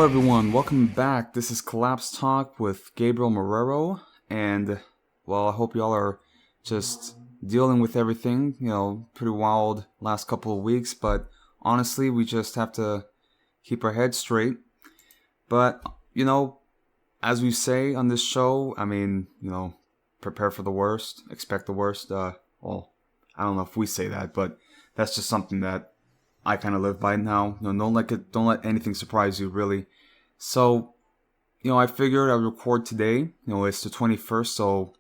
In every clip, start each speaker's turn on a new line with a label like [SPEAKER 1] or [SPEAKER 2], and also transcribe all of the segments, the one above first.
[SPEAKER 1] Hello everyone, welcome back. This is Collapse Talk with Gabriel Marrero, and well, I hope y'all are just dealing with everything, pretty wild last couple of weeks, but honestly, we just have to keep our heads straight. But, as we say on this show, prepare for the worst, expect the worst. Well, I don't know if we say that, but that's just something that I kind of live by now. Don't let anything surprise you, really. So, I figured I'd record today. It's the 21st, so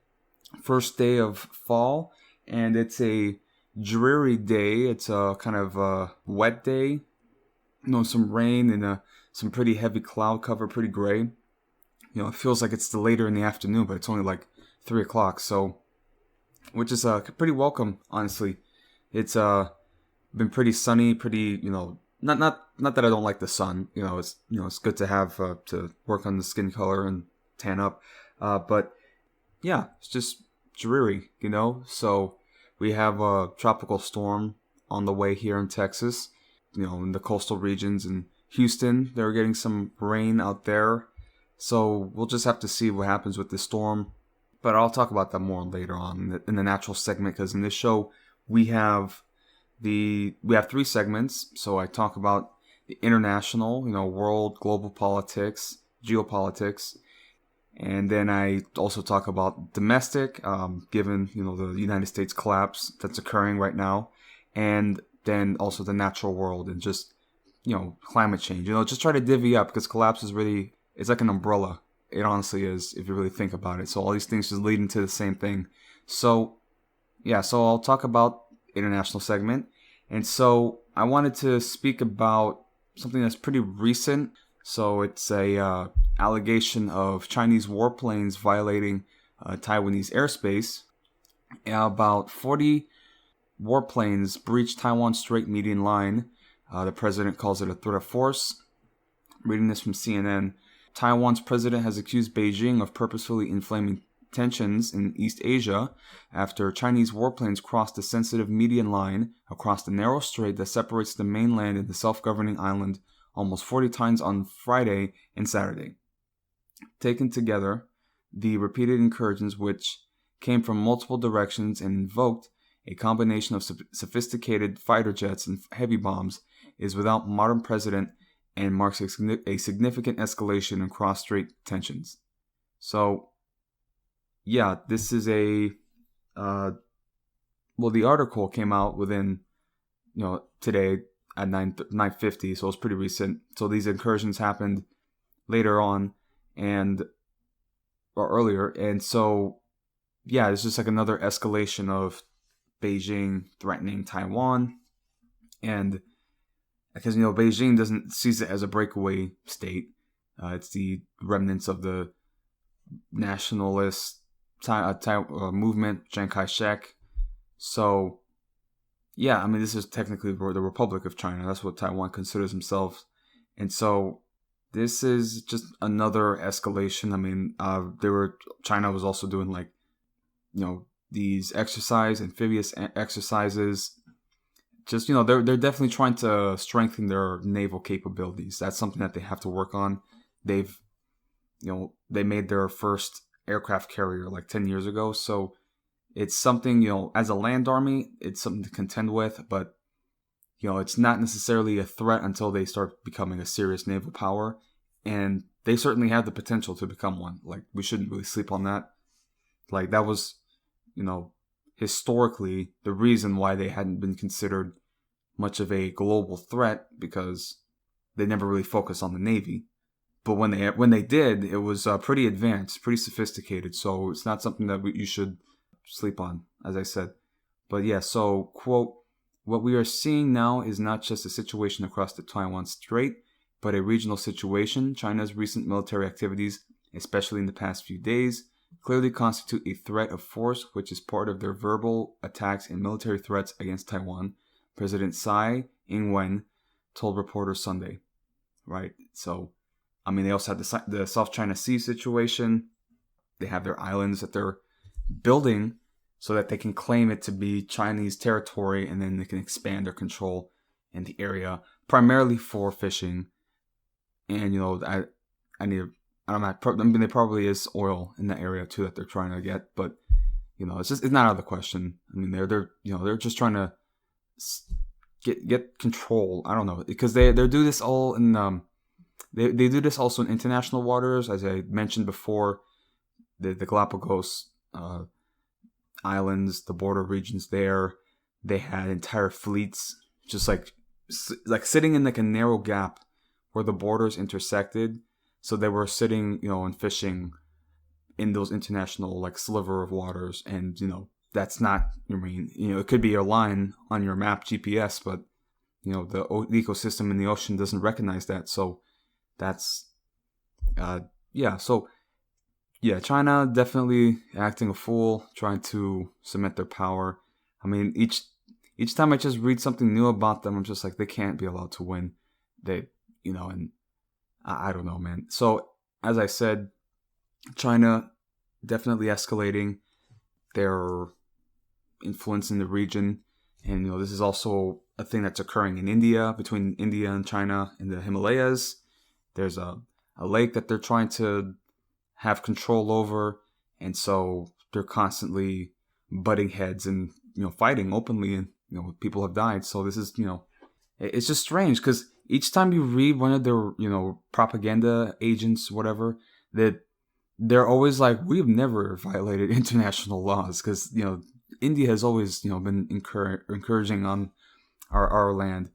[SPEAKER 1] first day of fall, and it's a dreary day. It's a kind of a wet day. Some rain and some pretty heavy cloud cover, pretty gray. It feels like it's later in the afternoon, but it's only like 3 o'clock. So, which is pretty welcome, honestly. It's been pretty sunny, pretty, not that I don't like the sun, it's good to have to work on the skin color and tan up, but yeah, it's just dreary, so we have a tropical storm on the way here in Texas, in the coastal regions in Houston. They're getting some rain out there, so we'll just have to see what happens with this storm, but I'll talk about that more later on in the natural segment, because in this show we have 3 segments. So I talk about the international, world, global politics, geopolitics, and then I also talk about domestic, given the United States collapse that's occurring right now, and then also the natural world and just climate change. Just try to divvy up, because collapse is really, it's like an umbrella. It honestly is, if you really think about it. So all these things just lead into the same thing. So yeah, so I'll talk about international segment. And so I wanted to speak about something that's pretty recent. So it's a allegation of Chinese warplanes violating Taiwanese airspace. About 40 warplanes breached Taiwan Strait median line. The president calls it a threat of force. Reading this from CNN, Taiwan's president has accused Beijing of purposefully inflaming tensions in East Asia after Chinese warplanes crossed the sensitive median line across the narrow strait that separates the mainland and the self-governing island almost 40 times on Friday and Saturday. Taken together, the repeated incursions, which came from multiple directions and invoked a combination of sophisticated fighter jets and heavy bombs, is without modern precedent and marks a significant escalation in cross-strait tensions. So, yeah, this is the article came out within, today at 9:50, so it's pretty recent. So these incursions happened later on or earlier, and so, yeah, it's just like another escalation of Beijing threatening Taiwan, and because, Beijing sees it as a breakaway state. It's the remnants of the nationalist movement, Chiang Kai-shek. So, yeah, this is technically the Republic of China. That's what Taiwan considers themselves. And so, this is just another escalation. China was also doing these amphibious exercises. Just, they're definitely trying to strengthen their naval capabilities. That's something that they have to work on. They made their first aircraft carrier like 10 years ago, so it's something, as a land army, it's something to contend with, but it's not necessarily a threat until they start becoming a serious naval power, and they certainly have the potential to become one. We shouldn't really sleep on that. That was, historically the reason why they hadn't been considered much of a global threat, because they never really focused on the Navy. But when they did, it was pretty advanced, pretty sophisticated. So it's not something that you should sleep on, as I said. But yeah, so, quote, "What we are seeing now is not just a situation across the Taiwan Strait, but a regional situation. China's recent military activities, especially in the past few days, clearly constitute a threat of force, which is part of their verbal attacks and military threats against Taiwan," President Tsai Ing-wen told reporters Sunday. Right? So, they also have the South China Sea situation. They have their islands that they're building so that they can claim it to be Chinese territory, and then they can expand their control in the area, primarily for fishing and I need. I don't know. I mean, there probably is oil in that area too that they're trying to get, but it's not out of the question. I mean, they're just trying to get control. I don't know, because they do this all in they do this also in international waters, as I mentioned before. The Galapagos islands, the border regions there, they had entire fleets just like sitting in like a narrow gap where the borders intersected. So they were sitting, and fishing in those international like sliver of waters, and that's not. I mean, it could be a line on your map GPS, but the ecosystem in the ocean doesn't recognize that. So that's yeah. So yeah, China definitely acting a fool, trying to cement their power. I mean, each time I just read something new about them, I'm just like, they can't be allowed to win. They, and I don't know, man. So as I said, China definitely escalating their influence in the region, and this is also a thing that's occurring in India, between India and China in the Himalayas. There's a lake that they're trying to have control over, and so they're constantly butting heads and fighting openly, and people have died. So this is it's just strange, because each time you read one of their propaganda agents, whatever, that they're always like, we've never violated international laws, because India has always been encouraging on our land.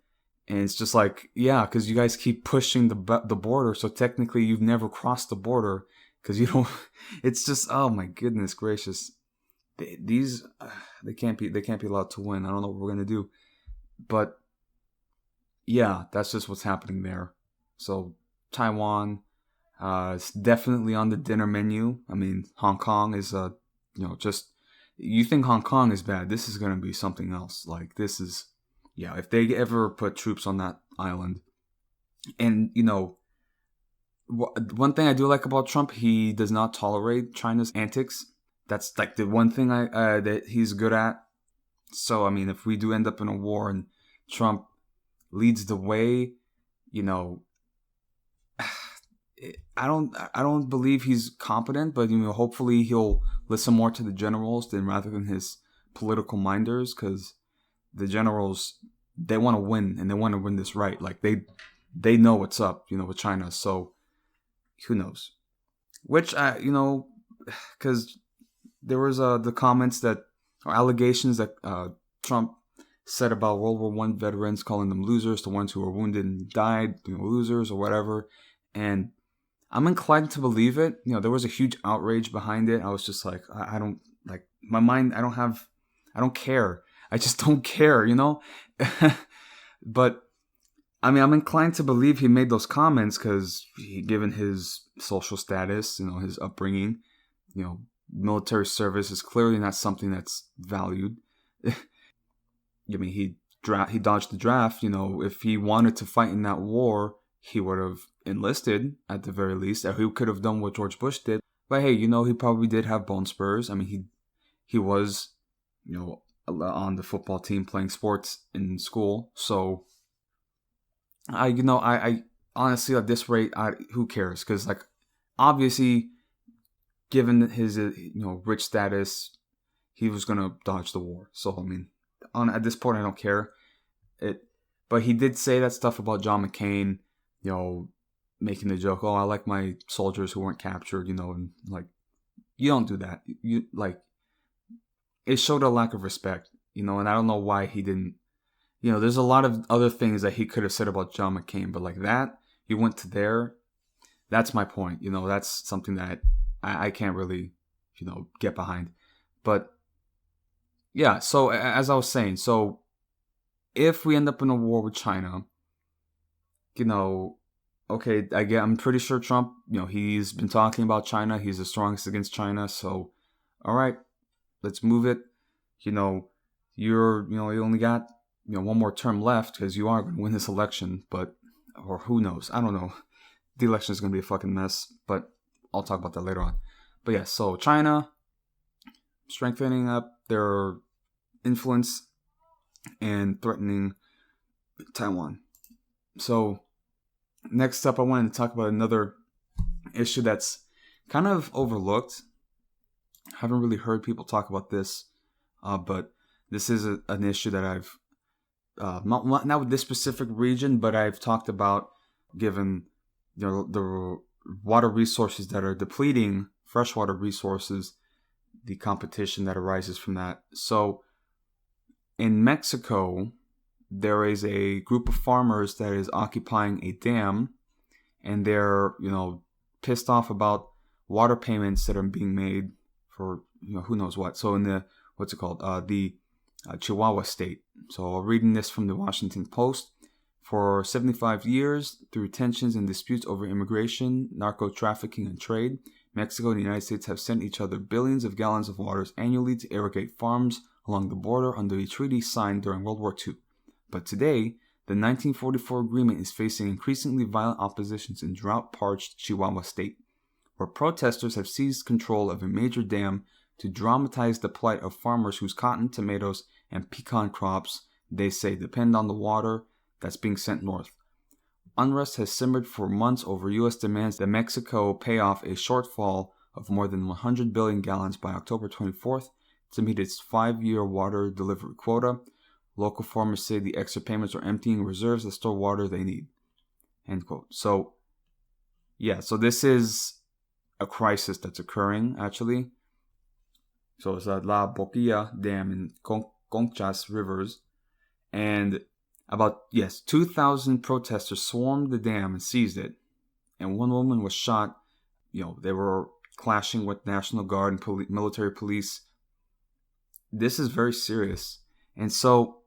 [SPEAKER 1] And it's just like, yeah, because you guys keep pushing the border, so technically you've never crossed the border, because you don't. It's just, oh my goodness gracious, they can't be allowed to win. I don't know what we're gonna do, but yeah, that's just what's happening there. So Taiwan, it's definitely on the dinner menu. I mean, Hong Kong is just, you think Hong Kong is bad, this is gonna be something else. Like, this is. Yeah, if they ever put troops on that island. And, one thing I do like about Trump, he does not tolerate China's antics. That's like the one thing that he's good at. So, I mean, if we do end up in a war and Trump leads the way, I don't believe he's competent, but hopefully he'll listen more to the generals rather than his political minders, because the generals, they want to win, and they want to win this right. Like, they know what's up, with China. So who knows? Which because there was the comments that, or allegations that Trump said about World War I veterans, calling them losers, the ones who were wounded and died, losers or whatever. And I'm inclined to believe it. There was a huge outrage behind it. I was just like, I don't, like, my mind, I don't care. I just don't care, But, I mean, I'm inclined to believe he made those comments because, given his social status, his upbringing, military service is clearly not something that's valued. I mean, he dodged the draft. If he wanted to fight in that war, he would have enlisted at the very least. He could have done what George Bush did. But hey, he probably did have bone spurs. I mean, he was, on the football team playing sports in school. So I honestly, at this rate, who cares? Because, like, obviously, given his rich status, he was gonna dodge the war. So I mean, at this point, I don't care. But he did say that stuff about John McCain, making the joke, oh, I like my soldiers who weren't captured, and like, you don't do that. It showed a lack of respect, and I don't know why he didn't. There's a lot of other things that he could have said about John McCain, but like that, he went to there. That's my point. That's something that I can't really, get behind. But yeah, so as I was saying, so if we end up in a war with China, okay, I'm pretty sure Trump, he's been talking about China. He's the strongest against China. So, all right, let's move it. You only got, one more term left, because you are going to win this election, or who knows? I don't know. The election is going to be a fucking mess, but I'll talk about that later on. But yeah, so China strengthening up their influence and threatening Taiwan. So Next up, I wanted to talk about another issue that's kind of overlooked. I haven't really heard people talk about this, but this is an issue that I've not with this specific region, but I've talked about, given the water resources that are depleting, freshwater resources, the competition that arises from that. So in Mexico, there is a group of farmers that is occupying a dam, and they're pissed off about water payments that are being made for who knows what. So in the the Chihuahua state. So reading this from the Washington Post. For 75 years, through tensions and disputes over immigration, narco trafficking, and trade, Mexico and the United States have sent each other billions of gallons of water annually to irrigate farms along the border under a treaty signed during World War II. But today, the 1944 agreement is facing increasingly violent oppositions in drought-parched Chihuahua state, where protesters have seized control of a major dam to dramatize the plight of farmers whose cotton, tomatoes, and pecan crops, they say, depend on the water that's being sent north. Unrest has simmered for months over U.S. demands that Mexico pay off a shortfall of more than 100 billion gallons by October 24th to meet its 5-year water delivery quota. Local farmers say the extra payments are emptying reserves that store water they need. End quote. So this is a crisis that's occurring, actually. So it's at La Boquilla Dam in Conchas Rivers. And 2,000 protesters swarmed the dam and seized it. And one woman was shot. They were clashing with National Guard and military police. This is very serious. And so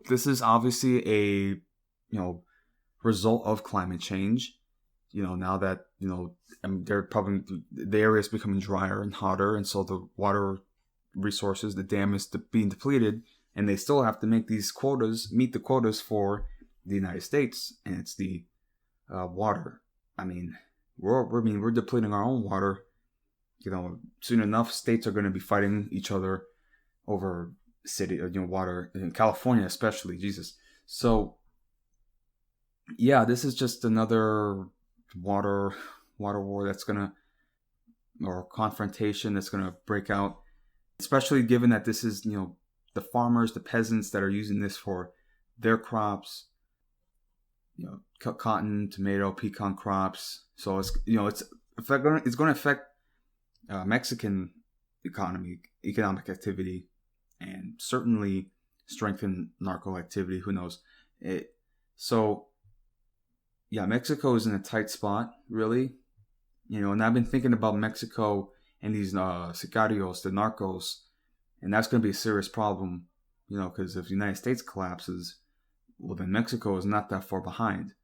[SPEAKER 1] this is obviously a, result of climate change. Now that, they're probably, the area is becoming drier and hotter. And so the water resources, the dam is being depleted. And they still have to meet the quotas for the United States. And it's the water. We're depleting our own water. Soon enough, states are going to be fighting each other over city, water in California, especially. Jesus. So, this is just another water war or confrontation that's gonna break out. Especially given that this is, the farmers, the peasants that are using this for their crops. Cotton, tomato, pecan crops. So it's going to affect Mexican economic activity, and certainly strengthen narco activity. Who knows? Mexico is in a tight spot, really. And I've been thinking about Mexico and these sicarios, the narcos, and that's going to be a serious problem, because if the United States collapses, well, then Mexico is not that far behind.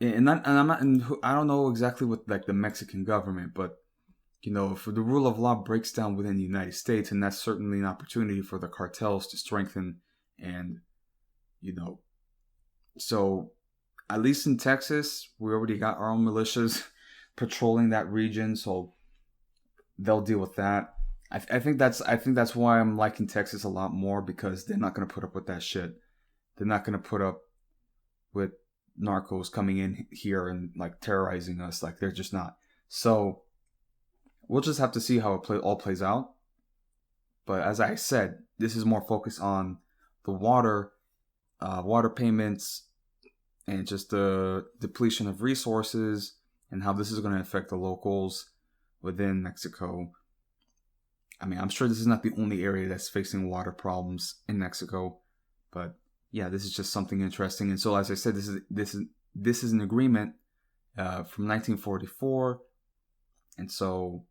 [SPEAKER 1] I don't know exactly what the Mexican government, but if the rule of law breaks down within the United States, and that's certainly an opportunity for the cartels to strengthen, and so at least in Texas, we already got our own militias patrolling that region, so they'll deal with that. I think that's why I'm liking Texas a lot more, because they're not going to put up with that shit. They're not going to put up with narcos coming in here and terrorizing us. They're just not. So we'll just have to see how it all plays out. But as I said, this is more focused on the water payments, and just the depletion of resources, and how this is going to affect the locals within Mexico. I'm sure this is not the only area that's facing water problems in Mexico, but this is just something interesting. And so, as I said, this is an agreement from 1944, and so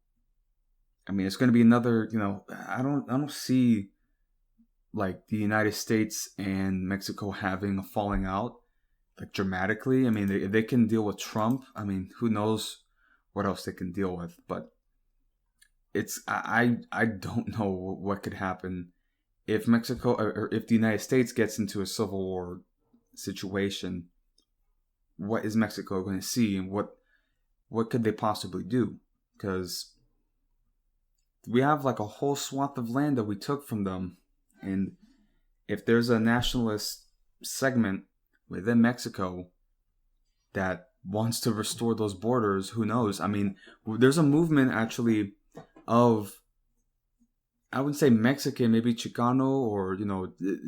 [SPEAKER 1] it's going to be another. I don't see the United States and Mexico having a falling out dramatically. If they can deal with Trump, who knows what else they can deal with. But I don't know what could happen if Mexico or if the United States gets into a civil war situation. What is Mexico going to see, and what could they possibly do? Because we have a whole swath of land that we took from them, and if there's a nationalist segment within Mexico, that wants to restore those borders. Who knows? I mean, there's a movement actually of, I would say Mexican, maybe Chicano, or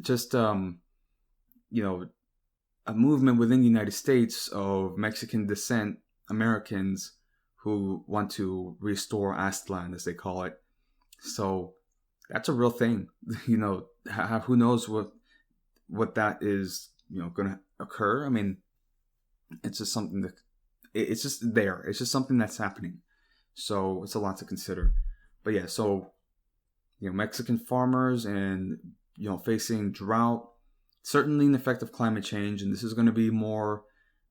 [SPEAKER 1] just a movement within the United States of Mexican descent Americans who want to restore Aztlan, as they call it. So that's a real thing. Who knows what that is, going to occur. I mean, it's just something that it's just there. It's just something that's happening. So it's a lot to consider. But yeah, so Mexican farmers and facing drought, certainly an effect of climate change, and this is going to be more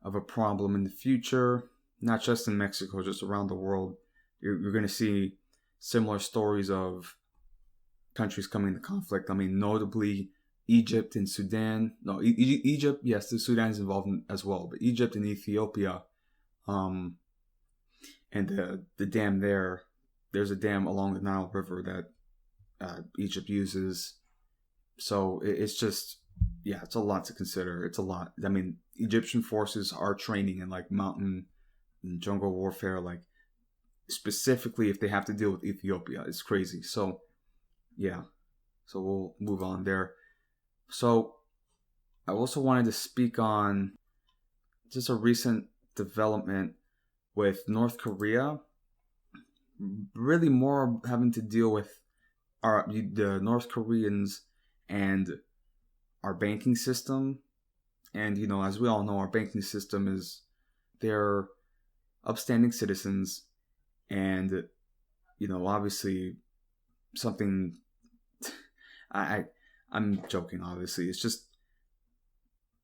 [SPEAKER 1] of a problem in the future, not just in Mexico, just around the world. You're going to see similar stories of countries coming into conflict. I mean, notably Egypt and Sudan. No, Egypt, yes, the Sudan is involved as well, but Egypt and Ethiopia, and the dam there. There's a dam along the Nile River that Egypt uses. So it's just, yeah, it's a lot to consider. It's a lot. I mean, Egyptian forces are training in like mountain and jungle warfare, like specifically if they have to deal with Ethiopia. It's crazy. So yeah, so we'll move on there. So I also wanted to speak on just a recent development with North Korea, really more having to deal with the North Koreans and our banking system. And as we all know, our banking system is, they're upstanding citizens, and obviously something I'm joking, obviously. It's just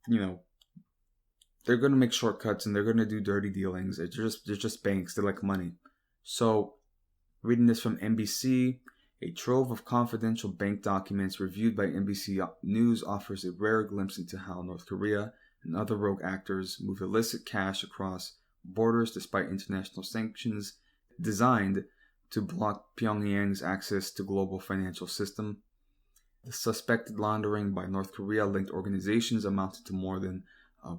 [SPEAKER 1] they're going to make shortcuts and they're going to do dirty dealings. They're just banks. They like money. So reading this from NBC, a trove of confidential bank documents reviewed by NBC News offers a rare glimpse into how North Korea and other rogue actors move illicit cash across borders despite international sanctions designed to block Pyongyang's access to global financial system. The suspected laundering by North Korea-linked organizations amounted to more than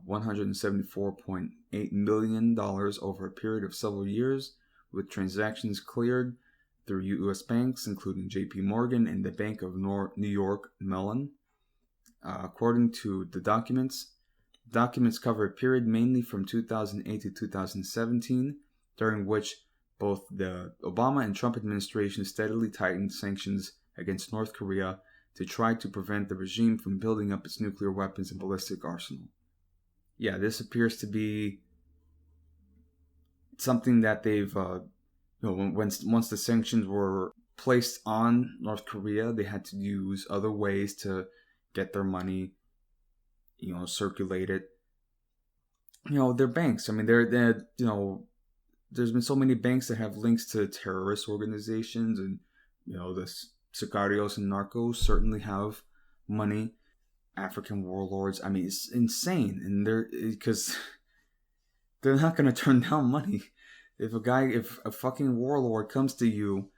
[SPEAKER 1] $174.8 million over a period of several years, with transactions cleared through U.S. banks, including J.P. Morgan and the Bank of New York Mellon. According to the documents cover a period mainly from 2008 to 2017, during which both the Obama and Trump administrations steadily tightened sanctions against North Korea to try to prevent the regime from building up its nuclear weapons and ballistic arsenal. Yeah, this appears to be something that they've, once the sanctions were placed on North Korea, they had to use other ways to get their money, circulate it. They're banks. I mean, they're there's been so many banks that have links to terrorist organizations, and the sicarios and narcos certainly have money. African warlords. I mean, it's insane, and because they're not going to turn down money. If a fucking warlord comes to you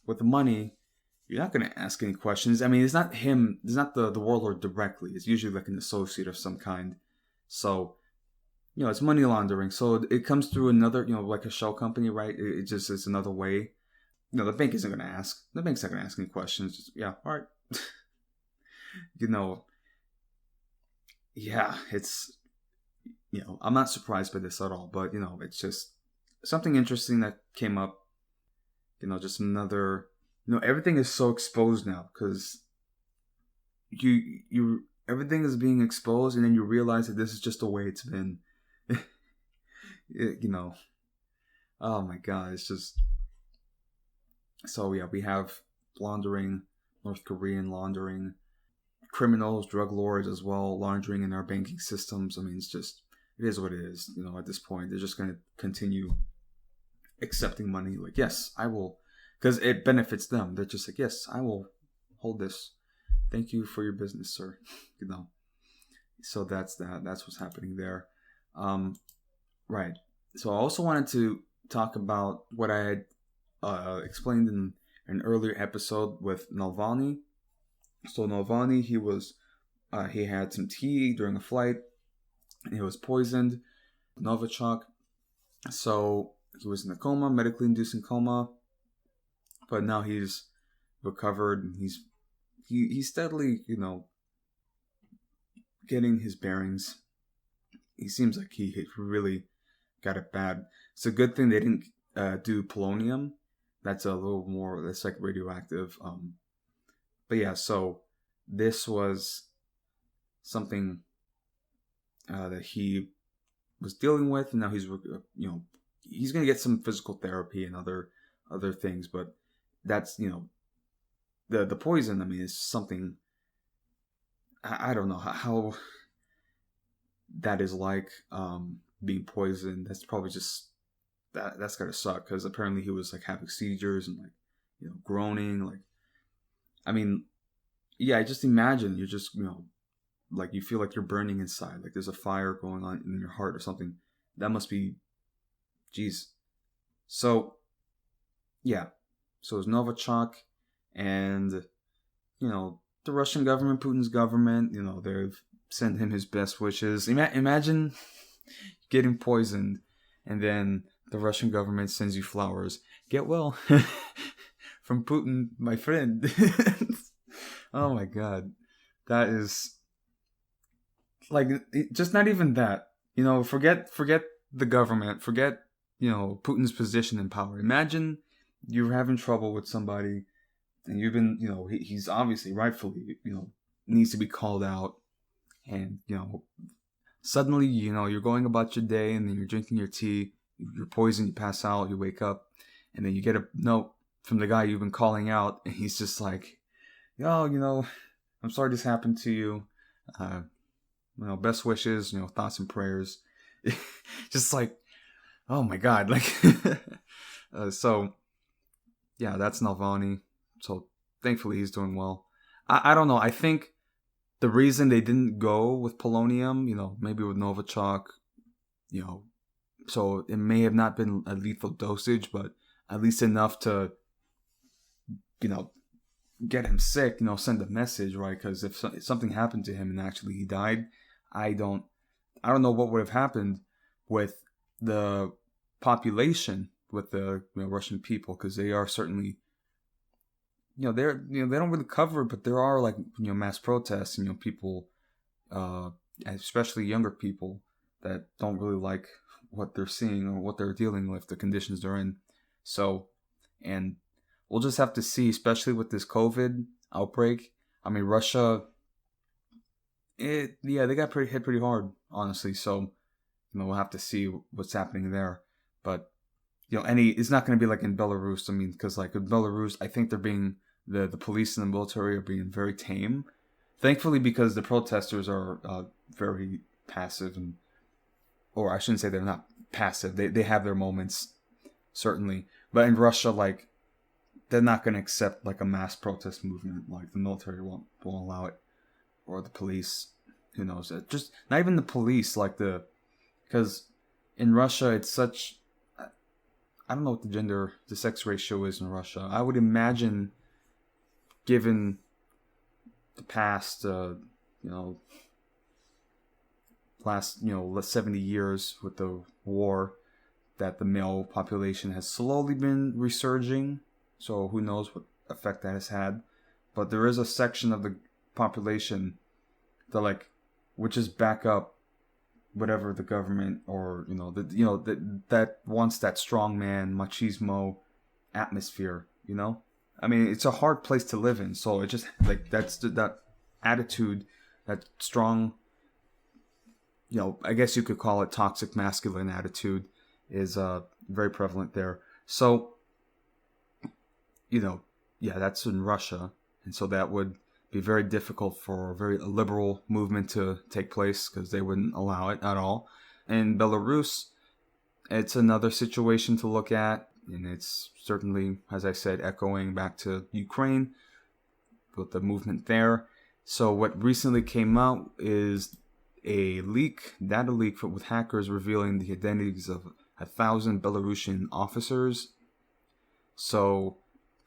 [SPEAKER 1] with money, you're not going to ask any questions. I mean, it's not him. It's not the warlord directly. It's usually like an associate of some kind. So, it's money laundering. So it comes through another, like a shell company, right? It just is another way. The bank isn't going to ask. The bank's not going to ask any questions. Just, yeah, all right. Yeah, it's, I'm not surprised by this at all. But, it's just something interesting that came up. Just another, everything is so exposed now because everything is being exposed, and then you realize that this is just the way it's been. Oh my God, it's just. So yeah, we have laundering, North Korean laundering, criminals, drug lords as well, laundering in our banking systems. I mean, it is what it is. At this point, they're just going to continue accepting money. Like, yes, I will, because it benefits them. They're just like, yes, I will hold this. Thank you for your business, sir. So that's that. That's what's happening there. Right. So I also wanted to talk about what I had explained in an earlier episode with Navalny. So Navalny, he had some tea during a flight, and he was poisoned. Novichok. So he was in a coma, medically induced coma, but now he's recovered and he's steadily, getting his bearings. He seems like he really got it bad. It's a good thing they didn't do polonium. That's a little more, that's like radioactive. But yeah, so this was something that he was dealing with, and now he's going to get some physical therapy and other things. But that's the poison. I mean, is something I don't know how that is like being poisoned. That's probably just that's gotta suck, because apparently he was like having seizures and like groaning. Like, I mean, yeah, just imagine you're just like you feel like you're burning inside, like there's a fire going on in your heart or something. That must be, jeez. So yeah, so it's Novichok, and the Russian government, Putin's government, they've sent him his best wishes. Imagine getting poisoned, and then the Russian government sends you flowers. Get well from Putin, my friend. Oh my God, that is like just not even that. Forget the government. Forget Putin's position in power. Imagine you're having trouble with somebody, and you've been, he's obviously rightfully, needs to be called out. And, suddenly, you're going about your day, and then you're drinking your tea, you're poisoned, you pass out, you wake up, and then you get a note from the guy you've been calling out, and he's just like, I'm sorry this happened to you. Best wishes, thoughts and prayers. Just like, oh my God. Like, so, yeah, that's Navalny. So thankfully he's doing well. I don't know. I think the reason they didn't go with polonium, maybe with Novichok, so it may have not been a lethal dosage, but at least enough to, get him sick, send a message, right? Because if something happened to him and actually he died, I don't know what would have happened with the population, with the Russian people, because they are certainly, they don't really cover it, but there are like mass protests, and people, especially younger people, that don't really like what they're seeing or what they're dealing with, the conditions they're in. So, and we'll just have to see, especially with this COVID outbreak. I mean, Russia, they got hit pretty hard, honestly. So, we'll have to see what's happening there. But it's not going to be like in Belarus. I mean, because like in Belarus, I think they're being the police and the military are being very tame. Thankfully, because the protesters are very passive, or I shouldn't say they're not passive. They have their moments, certainly. But in Russia, like, they're not going to accept like a mass protest movement. Like, the military won't allow it, or the police. Who knows? Just not even the police. Like because in Russia, it's such. I don't know what the sex ratio is in Russia. I would imagine, given the past, last 70 years with the war, that the male population has slowly been resurging. So who knows what effect that has had. But there is a section of the population that which is back up whatever the government, or that wants that strongman machismo atmosphere. I mean, it's a hard place to live in. So it just that's that attitude, that strong, I guess you could call it toxic masculine attitude, is very prevalent there. So, yeah, that's in Russia. And so that would be very difficult for a very liberal movement to take place, because they wouldn't allow it at all. And Belarus, it's another situation to look at. And it's certainly, as I said, echoing back to Ukraine with the movement there. So what recently came out is a data leak with hackers revealing the identities of 1,000 Belarusian officers. So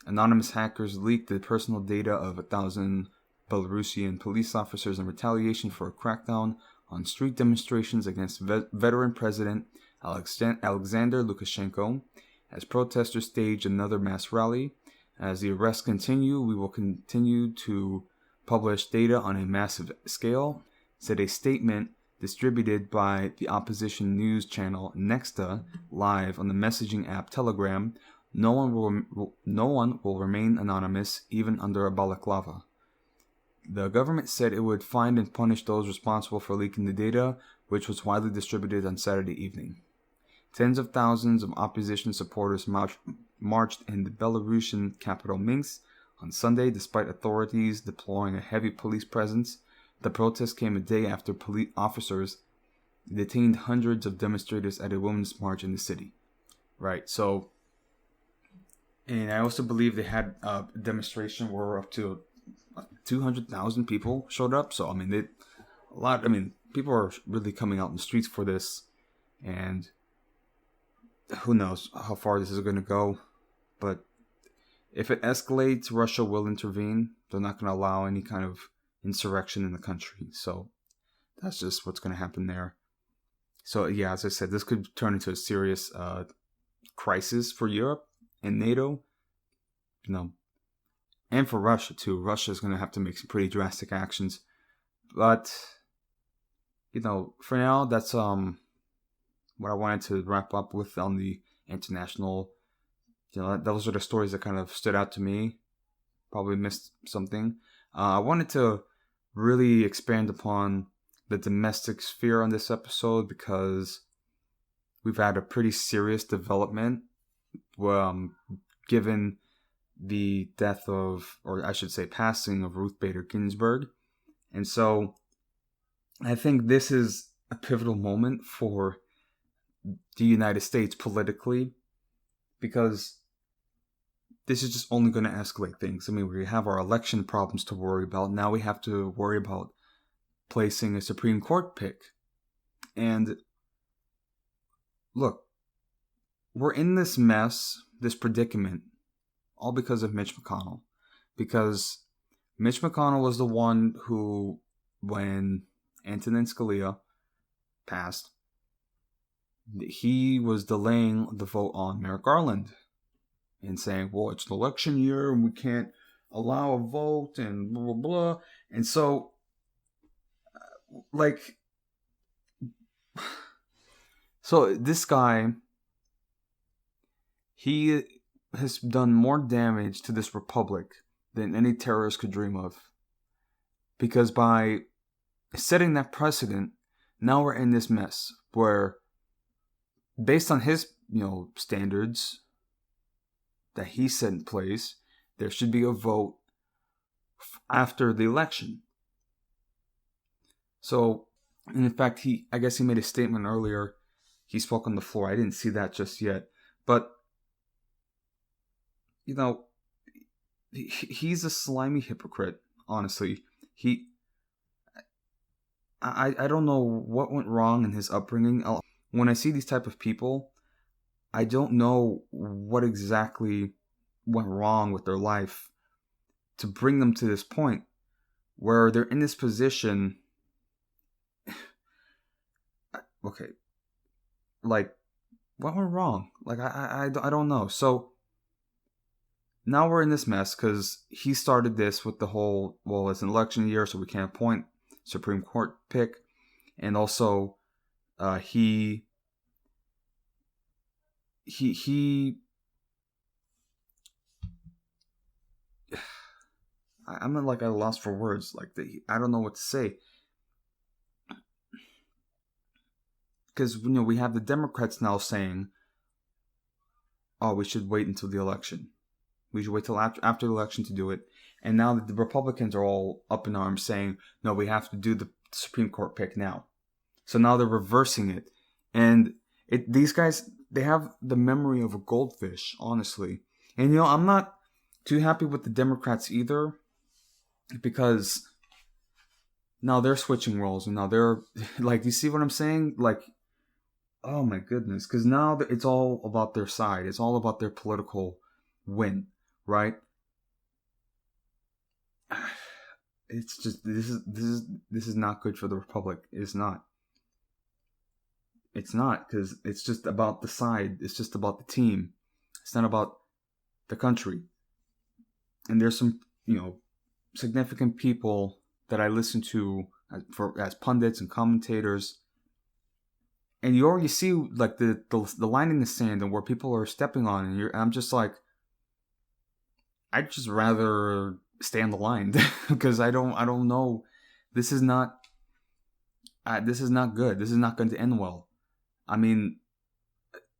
[SPEAKER 1] anonymous hackers leaked the personal data of 1,000 Belarusian police officers in retaliation for a crackdown on street demonstrations against veteran President Alexander Lukashenko as protesters stage another mass rally. As the arrests continue, we will continue to publish data on a massive scale, said a statement distributed by the opposition news channel Nexta live on the messaging app Telegram. No one will remain anonymous, even under a balaclava. The government said it would find and punish those responsible for leaking the data, which was widely distributed on Saturday evening. Tens of thousands of opposition supporters marched in the Belarusian capital Minsk on Sunday, despite authorities deploying a heavy police presence. The protest came a day after police officers detained hundreds of demonstrators at a women's march in the city. Right, so, and I also believe they had a demonstration where up to 200,000 people showed up. So, I mean, people are really coming out in the streets for this, and who knows how far this is going to go. But if it escalates, Russia will intervene. They're not going to allow any kind of insurrection in the country. So that's just what's going to happen there. So yeah, as I said, this could turn into a serious crisis for Europe and NATO, and for Russia too. Russia is going to have to make some pretty drastic actions. But for now, that's what I wanted to wrap up with on the international. Those are the stories that kind of stood out to me. Probably missed something. I wanted to really expand upon the domestic sphere on this episode because we've had a pretty serious development given the death of, or I should say passing of, Ruth Bader Ginsburg. And so I think this is a pivotal moment for the United States politically, because this is just only going to escalate things. I mean, we have our election problems to worry about. Now we have to worry about placing a Supreme Court pick. And look, we're in this mess, this predicament, all because of Mitch McConnell. Because Mitch McConnell was the one who, when Antonin Scalia passed, he was delaying the vote on Merrick Garland and saying, well, it's an election year and we can't allow a vote and blah, blah, blah. And so, so this guy, he has done more damage to this republic than any terrorist could dream of. Because by setting that precedent, now we're in this mess where, based on his, standards that he set in place, there should be a vote after the election. So, and in fact, I guess he made a statement earlier. He spoke on the floor. I didn't see that just yet. But, he's a slimy hypocrite, honestly. I don't know what went wrong in his upbringing. When I see these type of people, I don't know what exactly went wrong with their life to bring them to this point where they're in this position. Okay, what went wrong? I don't know. So now we're in this mess because he started this with the whole, well, it's an election year, so we can't appoint Supreme Court pick, and also I'm at a loss for words. I don't know what to say. Because, we have the Democrats now saying, oh, we should wait until the election. We should wait till after the election to do it. And now the Republicans are all up in arms saying, no, we have to do the Supreme Court pick now. So now they're reversing it. And these guys, they have the memory of a goldfish, honestly. And, I'm not too happy with the Democrats either, because now they're switching roles. And now they're, you see what I'm saying? Oh my goodness. Because now it's all about their side. It's all about their political win, right? it's just this is not good for the republic. It's not. It's not, because it's just about the side. It's just about the team. It's not about the country. And there's some, significant people that I listen to as pundits and commentators, and you already see like the line in the sand and where people are stepping on, and I'm just like, I'd just rather stay on the line because I don't know. This is not this is not good. This is not going to end well. I mean,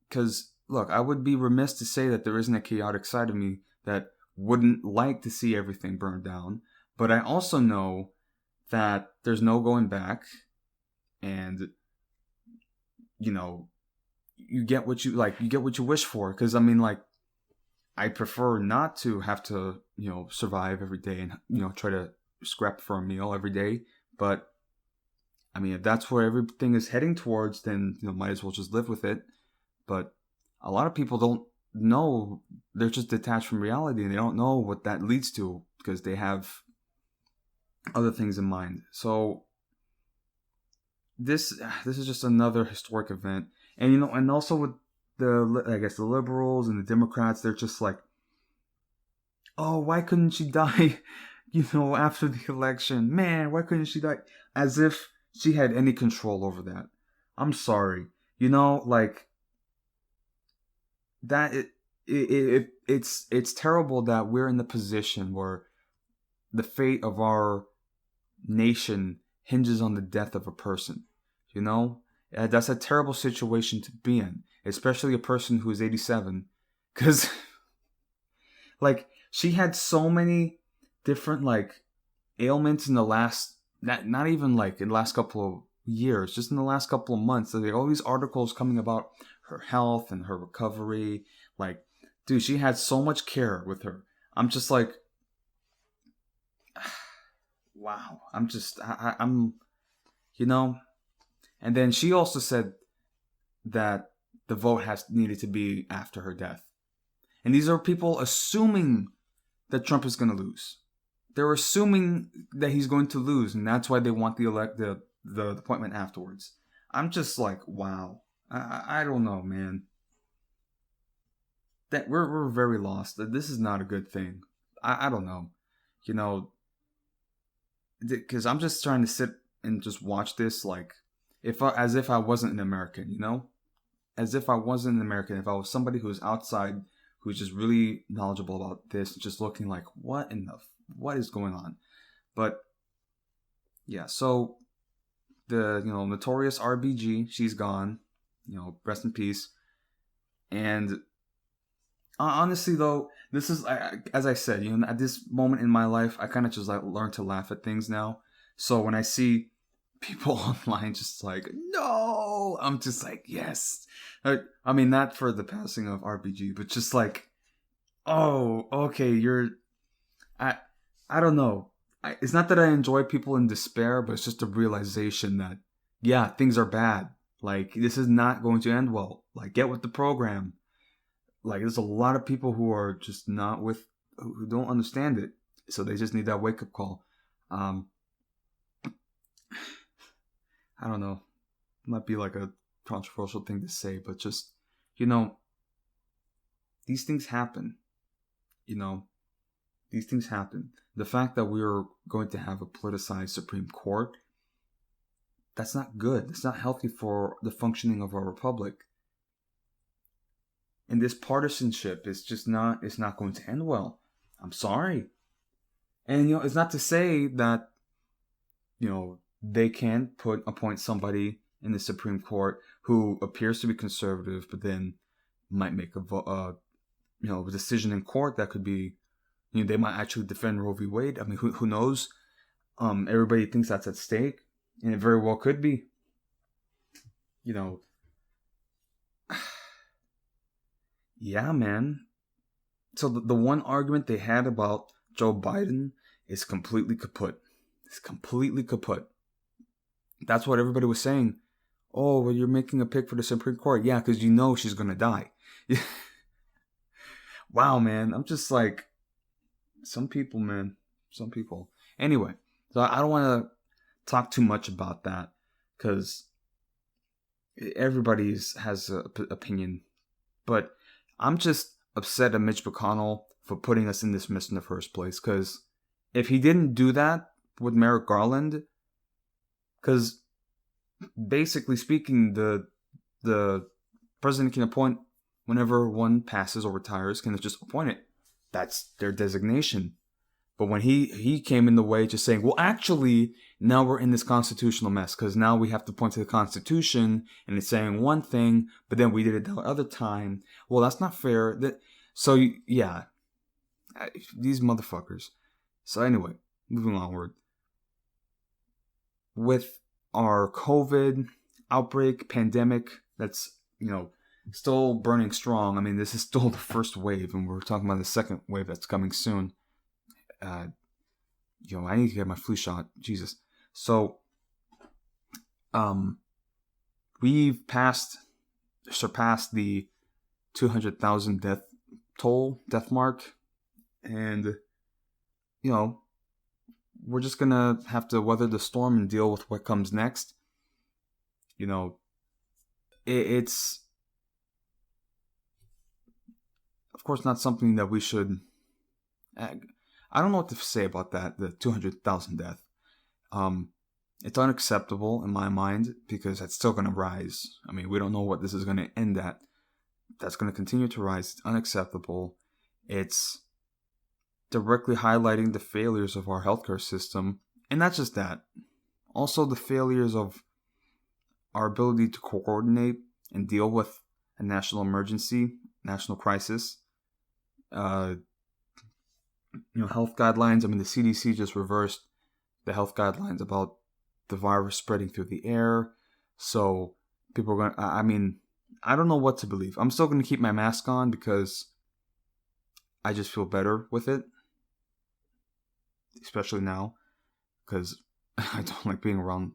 [SPEAKER 1] because look, I would be remiss to say that there isn't a chaotic side of me that wouldn't like to see everything burned down, but I also know that there's no going back, and you get what you like, you get what you wish for. Because I mean, like, I prefer not to have to survive every day and try to scrap for a meal every day. But I mean, if that's where everything is heading towards, then might as well just live with it. But a lot of people don't know. They're just detached from reality, and they don't know what that leads to because they have other things in mind. So this is just another historic event. And and also with the liberals and the Democrats, they're just like, oh, why couldn't she die after the election? Man, why couldn't she die? As if she had any control over that. I'm sorry. Like, that it's terrible that we're in the position where the fate of our nation hinges on the death of a person. That's a terrible situation to be in, especially a person who is 87, because like, she had so many different like ailments in the last, not even like in the last couple of years, just in the last couple of months. So there are all these articles coming about her health and her recovery. Like, dude, she had so much care with her. I'm just like, wow. I'm and then she also said that the vote needed to be after her death. And these are people assuming that Trump is going to lose. They're assuming that he's going to lose, and that's why they want the appointment afterwards. I'm just like, wow. I don't know, man. That we're very lost. This is not a good thing. I don't know. Because I'm just trying to sit and just watch this like, as if I wasn't an American, as if I wasn't an American. If I was somebody who's outside, who's just really knowledgeable about this, just looking like, what is going on? But yeah, so the notorious RBG, she's gone. Rest in peace. And honestly, though, this is, as I said, at this moment in my life, I kind of just like learn to laugh at things now. So when I see people online just like, no, I'm just like, yes. I mean, not for the passing of RBG, but just like, oh, okay, I don't know. It's not that I enjoy people in despair, but it's just a realization that, yeah, things are bad. Like, this is not going to end well. Like, get with the program. Like, there's a lot of people who are just who don't understand it. So they just need that wake-up call. I don't know. It might be like a controversial thing to say, but just, these things happen. These things happen. The fact that we're going to have a politicized Supreme Court, that's not good. It's not healthy for the functioning of our republic. And this partisanship is just it's not going to end well. I'm sorry. And, it's not to say that, they can't appoint somebody in the Supreme Court who appears to be conservative, but then might make a decision in court that could be, they might actually defend Roe v. Wade. I mean, who knows? Everybody thinks that's at stake, and it very well could be. Yeah, man. So the one argument they had about Joe Biden is completely kaput. It's completely kaput. That's what everybody was saying. Oh, well, you're making a pick for the Supreme Court. Yeah, because she's going to die. Wow, man. I'm just like, some people, man. Some people. Anyway, So I don't want to talk too much about that because everybody has an opinion. But I'm just upset at Mitch McConnell for putting us in this mess in the first place. Because if he didn't do that with Merrick Garland, because basically speaking, the president can appoint whenever one passes or retires, can just appoint it. That's their designation. But when he came in the way, just saying, well, actually, now we're in this constitutional mess because now we have to point to the Constitution and it's saying one thing, but then we did it the other time. Well, that's not fair. So, yeah, these motherfuckers. So anyway, moving onward. With our COVID outbreak, pandemic, that's, still burning strong. I mean, this is still the first wave, and we're talking about the second wave that's coming soon. I need to get my flu shot. Jesus. So, we've surpassed the 200,000 death mark, and we're just gonna have to weather the storm and deal with what comes next. It's of course not something that we should. I don't know what to say about that. The 200,000 death. It's unacceptable in my mind because it's still gonna rise. I mean, we don't know what this is gonna end at. That's gonna continue to rise. It's unacceptable. It's directly highlighting the failures of our healthcare system. And not just that. Also the failures of our ability to coordinate and deal with a national emergency, national crisis. Health guidelines. I mean, the CDC just reversed the health guidelines about the virus spreading through the air. So people are going to, I don't know what to believe. I'm still going to keep my mask on because I just feel better with it. Especially now, because I don't like being around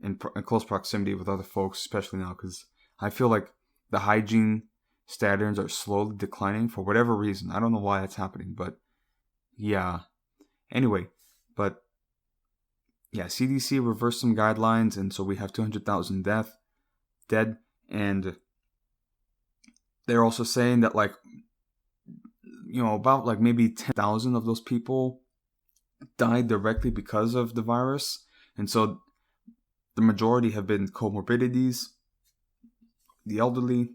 [SPEAKER 1] in close proximity with other folks, especially now because I feel like the hygiene standards are slowly declining for whatever reason. I don't know why that's happening, but yeah. Anyway, but yeah, CDC reversed some guidelines, and so we have 200,000 dead, and they're also saying that about maybe 10,000 of those people died directly because of the virus, and so the majority have been comorbidities, the elderly,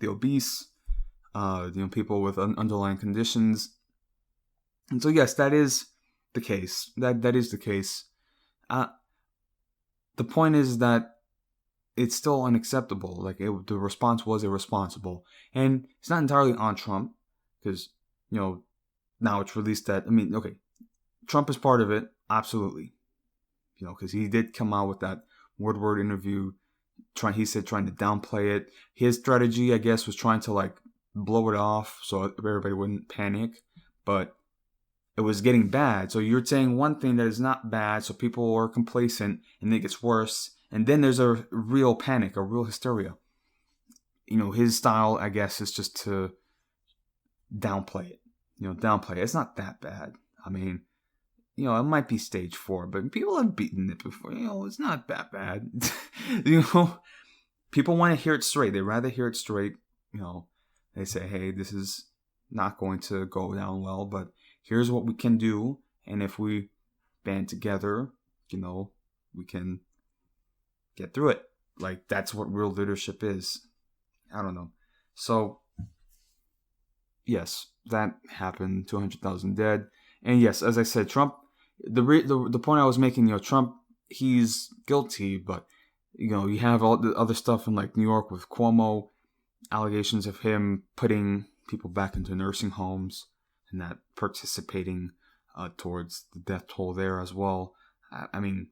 [SPEAKER 1] the obese, people with underlying conditions. And so yes, that is the case. That is the case. The point is that it's still unacceptable. The response was irresponsible, and it's not entirely on Trump because now it's released that Trump is part of it, absolutely. Because he did come out with that Woodward interview. He said trying to downplay it. His strategy, I guess, was trying to blow it off so everybody wouldn't panic. But it was getting bad. So you're saying one thing that is not bad, so people are complacent, and it gets worse. And then there's a real panic, a real hysteria. His style, I guess, is just to downplay it. Downplay it. It's not that bad. I mean, it might be stage 4, but people have beaten it before. It's not that bad. People want to hear it straight. They rather hear it straight. They say, hey, this is not going to go down well, but here's what we can do. And if we band together, we can get through it. That's what real leadership is. I don't know. So, yes, that happened. 200,000 dead. And yes, as I said, Trump, the point I was making, Trump, he's guilty, but, you have all the other stuff in New York with Cuomo, allegations of him putting people back into nursing homes and that participating towards the death toll there as well. I mean,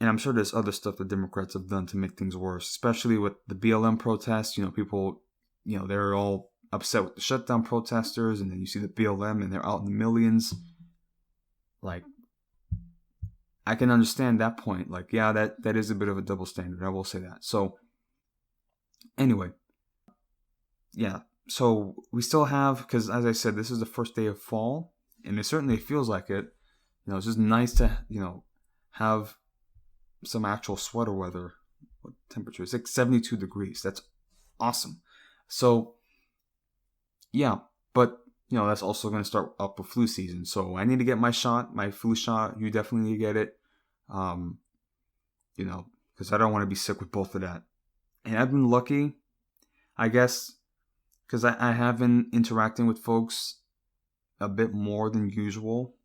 [SPEAKER 1] and I'm sure there's other stuff the Democrats have done to make things worse, especially with the BLM protests. People, they're all upset with the shutdown protesters, and then you see the BLM and they're out in the millions. I can understand that point. That is a bit of a double standard. I will say that. So anyway, yeah. So we still have, because as I said, this is the first day of fall, and it certainly feels like it. It's just nice to, have some actual sweater weather. What temperature? It's like 72 degrees. That's awesome. So, yeah, but, that's also going to start up with flu season. So I need to get my flu shot. You definitely need to get it. Because I don't want to be sick with both of that. And I've been lucky, I guess, because I have been interacting with folks a bit more than usual.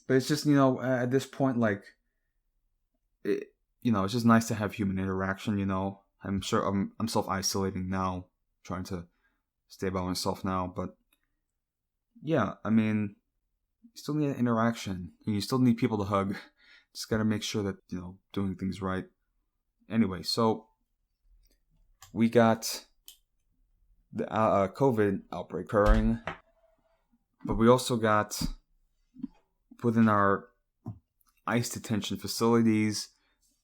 [SPEAKER 1] But it's just, at this point, like, it's just nice to have human interaction, I'm sure I'm self-isolating now, trying to stay by myself now. But, yeah, I mean, you still need interaction. And you still need people to hug. Just got to make sure that, doing things right. Anyway, so we got the COVID outbreak occurring. But we also got, within our ICE detention facilities,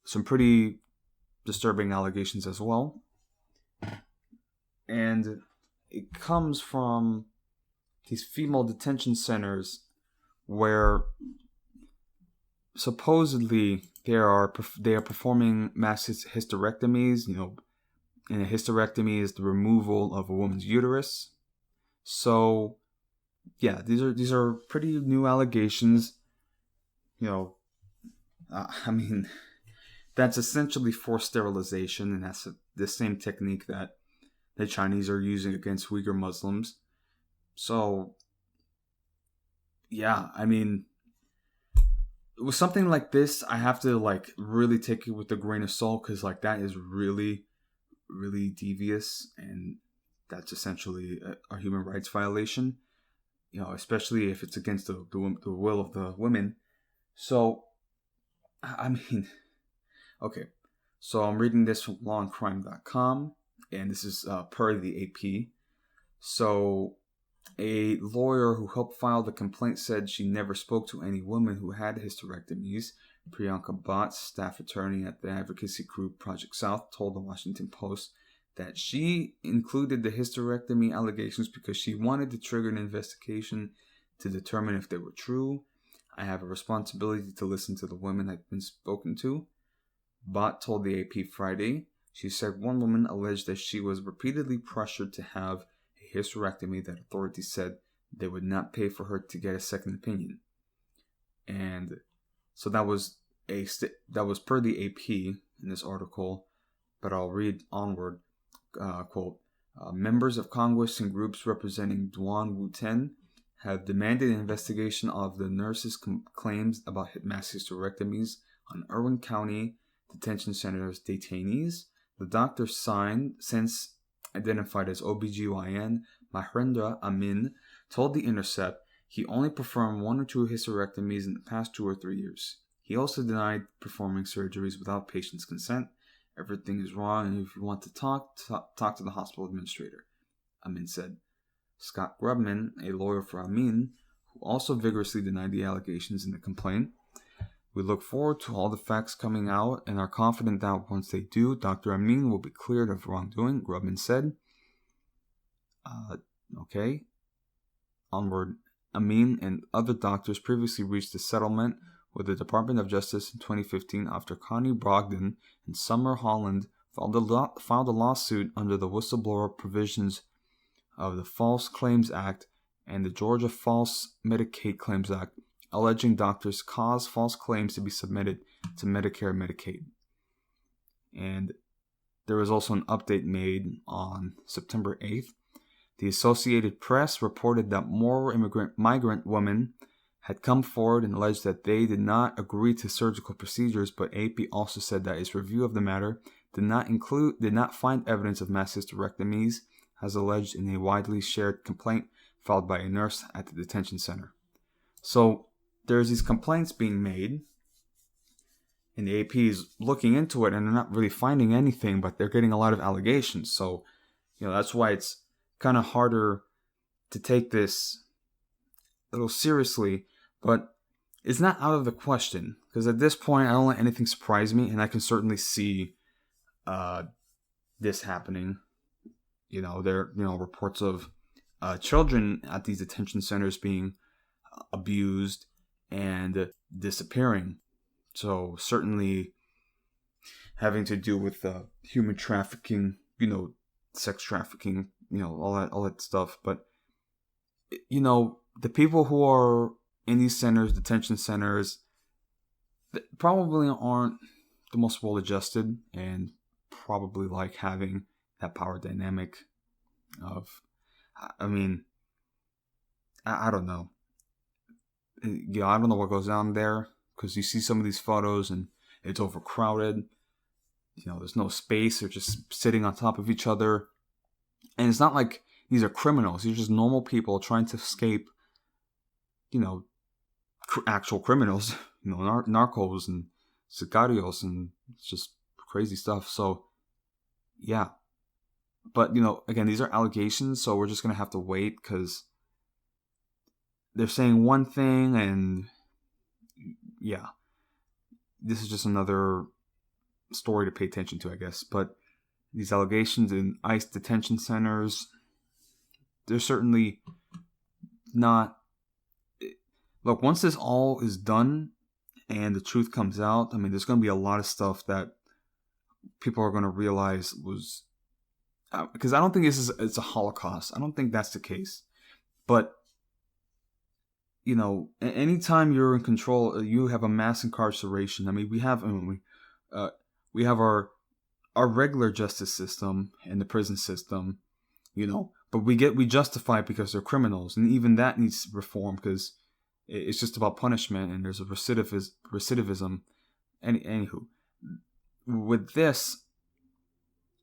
[SPEAKER 1] some pretty disturbing allegations as well. And it comes from these female detention centers where supposedly they are performing mass hysterectomies. And a hysterectomy is the removal of a woman's uterus. So, yeah, these are pretty new allegations. I mean, that's essentially forced sterilization, and that's the same technique that the Chinese are using against Uyghur Muslims. So, yeah, I mean, with something like this, I have to really take it with a grain of salt, because that is really, really devious, and that's essentially a human rights violation. Especially if it's against the will of the women. So, I mean, okay. So I'm reading this from lawandcrime.com, and this is per the AP. So, a lawyer who helped file the complaint said she never spoke to any woman who had hysterectomies. Priyanka Bhatt, staff attorney at the advocacy group Project South, told the Washington Post that she included the hysterectomy allegations because she wanted to trigger an investigation to determine if they were true. I have a responsibility to listen to the women I've been spoken to. Bhatt told the AP Friday. She said one woman alleged that she was repeatedly pressured to have a hysterectomy that authorities said they would not pay for her to get a second opinion. And so that was per the AP in this article, but I'll read onward. Quote, members of Congress and groups representing Duan Wu-Ten have demanded an investigation of the nurse's claims about mass hysterectomies on Irwin County Detention Center's detainees. The doctor since identified as OBGYN Mahendra Amin, told The Intercept he only performed 1 or 2 hysterectomies in the past 2 or 3 years. He also denied performing surgeries without patient's consent. Everything is wrong, and if you want to talk to the hospital administrator, Amin said. Scott Grubman, a lawyer for Amin, who also vigorously denied the allegations in the complaint. We look forward to all the facts coming out and are confident that once they do, Dr. Amin will be cleared of wrongdoing, Grubman said. Okay. Onward. Amin and other doctors previously reached a settlement with the Department of Justice in 2015 after Connie Brogdon and Summer Holland filed a lawsuit under the whistleblower provisions of the False Claims Act and the Georgia False Medicaid Claims Act, alleging doctors caused false claims to be submitted to Medicare and Medicaid. And there was also an update made on September 8th. The Associated Press reported that more migrant women had come forward and alleged that they did not agree to surgical procedures, but AP also said that its review of the matter did not find evidence of mass hysterectomies, as alleged in a widely shared complaint filed by a nurse at the detention center. So there's these complaints being made, and the AP is looking into it, and they're not really finding anything, but they're getting a lot of allegations. So, that's why it's kind of harder to take this a little seriously, but it's not out of the question, because at this point, I don't let anything surprise me, and I can certainly see this happening. There are reports of children at these detention centers being abused and disappearing. So certainly having to do with human trafficking, sex trafficking, all that stuff. But the people who are in these centers, detention centers, probably aren't the most well-adjusted, and probably like having that power dynamic of, I mean, I don't know. I don't know what goes on there, because you see some of these photos and it's overcrowded. There's no space. They're just sitting on top of each other. And it's not like these are criminals. These are just normal people trying to escape, actual criminals, narcos and sicarios, and it's just crazy stuff. So, yeah. But, again, these are allegations, so we're just going to have to wait, because they're saying one thing, and yeah, this is just another story to pay attention to, I guess. But these allegations in ICE detention centers, they're certainly not... Look, once this all is done and the truth comes out, there's going to be a lot of stuff that people are going to realize was... because I don't think it's a Holocaust. I don't think that's the case. But, anytime you're in control, you have a mass incarceration. We have our regular justice system and the prison system, but we justify it because they're criminals, and even that needs reform, because it's just about punishment, and there's a recidivism. Anywho, with this,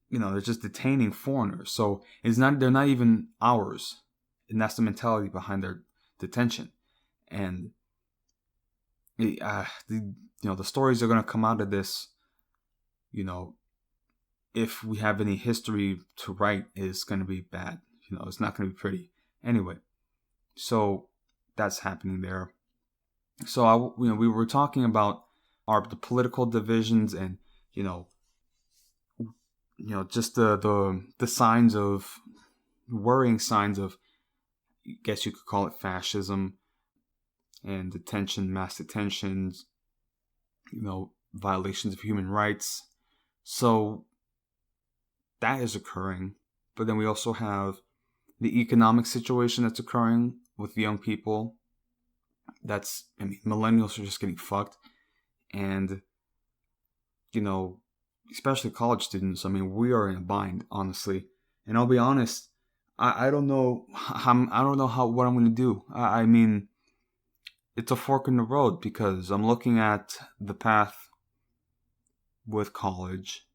[SPEAKER 1] they're just detaining foreigners, so they're not even ours, and that's the mentality behind their detention. And the stories are going to come out of this, if we have any history to write, is going to be bad. It's not going to be pretty. Anyway, so that's happening there. So we were talking about the political divisions, and just the signs of worrying signs of, I guess you could call it, fascism, and mass detentions, violations of human rights. So that is occurring. But then we also have the economic situation that's occurring with young people. Millennials are just getting fucked. And, especially college students, we are in a bind, honestly. And I'll be honest, I don't know what I'm going to do. It's a fork in the road, because I'm looking at the path with college,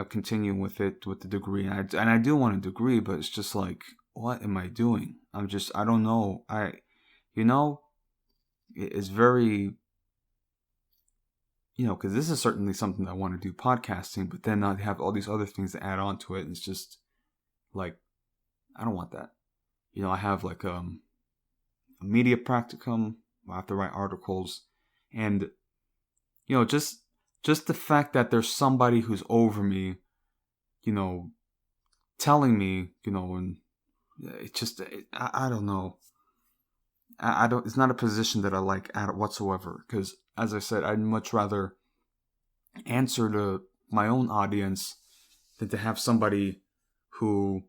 [SPEAKER 1] continuing with it, with the degree. And I do want a degree, but it's just like, what am I doing? I don't know. It's very, because this is certainly something I want to do, podcasting, but then I have all these other things to add on to it. And it's just like, I don't want that. I have like a media practicum. I have to write articles, and just the fact that there's somebody who's over me, telling me, and it's just, I don't know. I don't. It's not a position that I like at whatsoever. Because, as I said, I'd much rather answer to my own audience than to have somebody who,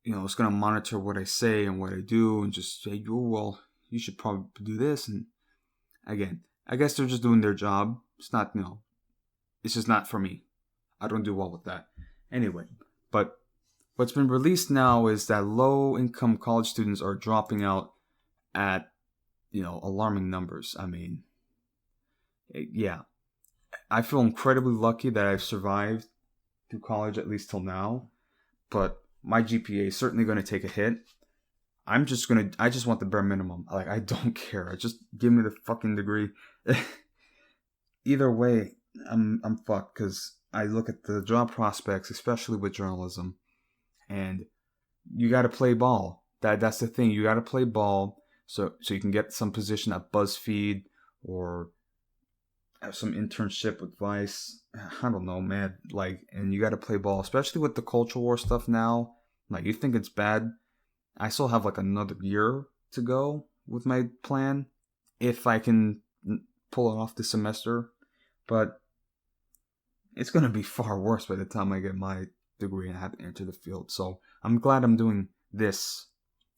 [SPEAKER 1] is going to monitor what I say and what I do, and just say, well, you should probably do this. And again, I guess they're just doing their job. It's not, it's just not for me. I don't do well with that. Anyway, but what's been released now is that low-income college students are dropping out at, alarming numbers. Yeah. I feel incredibly lucky that I've survived through college, at least till now. But my GPA is certainly going to take a hit. I just want the bare minimum. Like, I don't care. Just give me the fucking degree. Either way, I'm fucked, because I look at the job prospects, especially with journalism, and you got to play ball. That's the thing. You got to play ball so you can get some position at BuzzFeed, or have some internship with Vice. I don't know, man. And you got to play ball, especially with the culture war stuff now. You think it's bad? I still have another year to go with my plan if I can pull it off this semester. But it's going to be far worse by the time I get my degree and have to enter the field. So I'm glad I'm doing this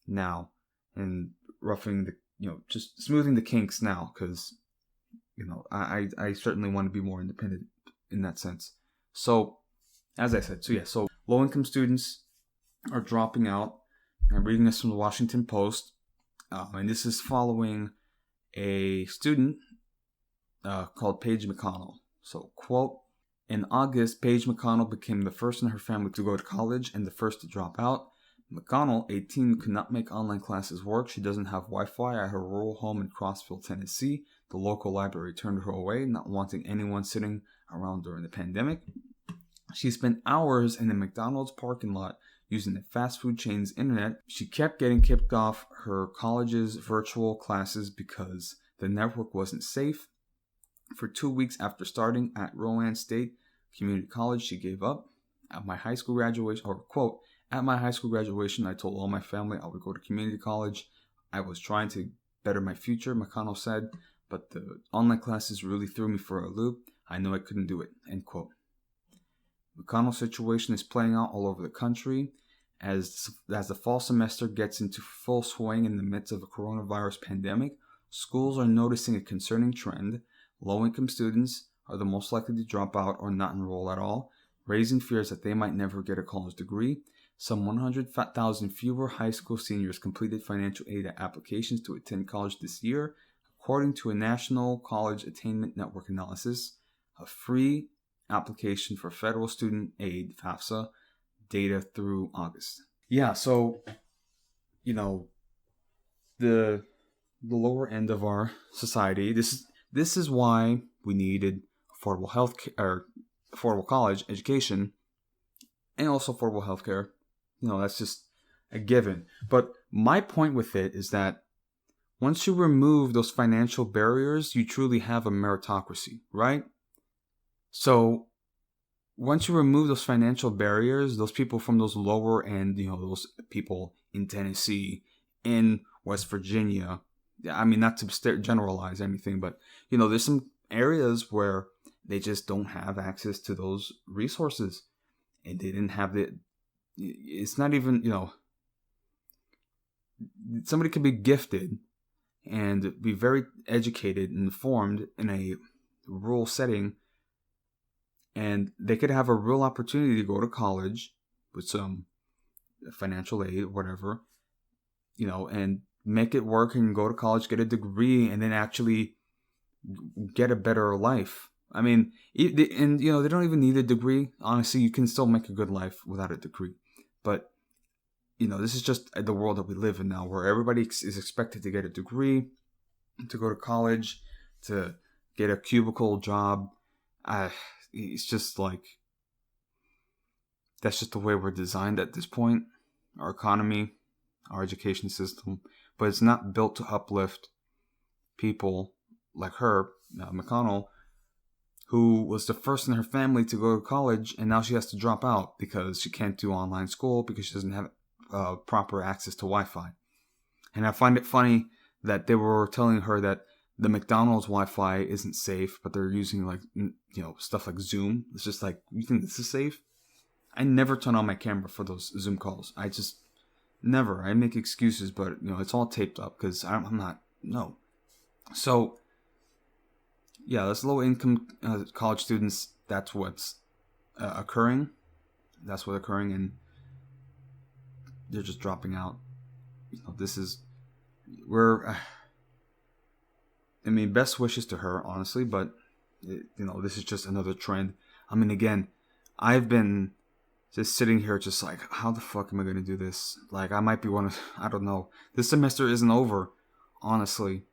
[SPEAKER 1] now and roughing the, just smoothing the kinks now, because, I certainly want to be more independent in that sense. So, as I said, so low-income students are dropping out. I'm reading this from the Washington Post, and this is following a student called Paige McConnell. So, quote, in August, Paige McConnell became the first in her family to go to college and the first to drop out. McConnell, 18, could not make online classes work. She doesn't have Wi-Fi at her rural home in Crossville, Tennessee. The local library turned her away, not wanting anyone sitting around during the pandemic. She spent hours in the McDonald's parking lot using the fast food chain's internet. She kept getting kicked off her college's virtual classes because the network wasn't safe. For 2 weeks after starting at Rowan State Community College, she gave up. At my high school graduation, or quote, at my high school graduation, I told all my family I would go to community college. I was trying to better my future, McConnell said, but the online classes really threw me for a loop. I knew I couldn't do it, end quote. McConnell's situation is playing out all over the country as the fall semester gets into full swing in the midst of a coronavirus pandemic. Schools are noticing a concerning trend. Low-income students are the most likely to drop out or not enroll at all, raising fears that they might never get a college degree. Some 100,000 fewer high school seniors completed financial aid applications to attend college this year, according to a National College Attainment Network analysis. A free application for federal student aid, FAFSA, data through August. Yeah, so, the lower end of our society, this is why we needed affordable affordable college education, and also affordable healthcare. That's just a given. But my point with it is that once you remove those financial barriers, you truly have a meritocracy, right? So once you remove those financial barriers, those people from those lower end, those people in Tennessee, in West Virginia, I mean, not to generalize anything, but, there's some areas where they just don't have access to those resources. And they didn't have it's not even, somebody could be gifted and be very educated and informed in a rural setting, and they could have a real opportunity to go to college with some financial aid, whatever, and make it work and go to college, get a degree, and then actually get a better life. I mean, they don't even need a degree. Honestly, you can still make a good life without a degree. But, this is just the world that we live in now, where everybody is expected to get a degree, to go to college, to get a cubicle job. It's just like, that's just the way we're designed at this point. Our economy, our education system. But it's not built to uplift people like her, McConnell, who was the first in her family to go to college, and now she has to drop out because she can't do online school because she doesn't have proper access to Wi-Fi. And I find it funny that they were telling her that the McDonald's Wi-Fi isn't safe, but they're using stuff like Zoom. It's just like, you think this is safe? I never turn on my camera for those Zoom calls. I just never. I make excuses, but it's all taped up because I'm not. No. So yeah, that's low-income college students. That's what's occurring. That's what's occurring, and they're just dropping out. Best wishes to her, honestly, but this is just another trend. I mean, again, I've been just sitting here just like, how the fuck am I going to do this? Like, I might be I don't know. This semester isn't over, honestly.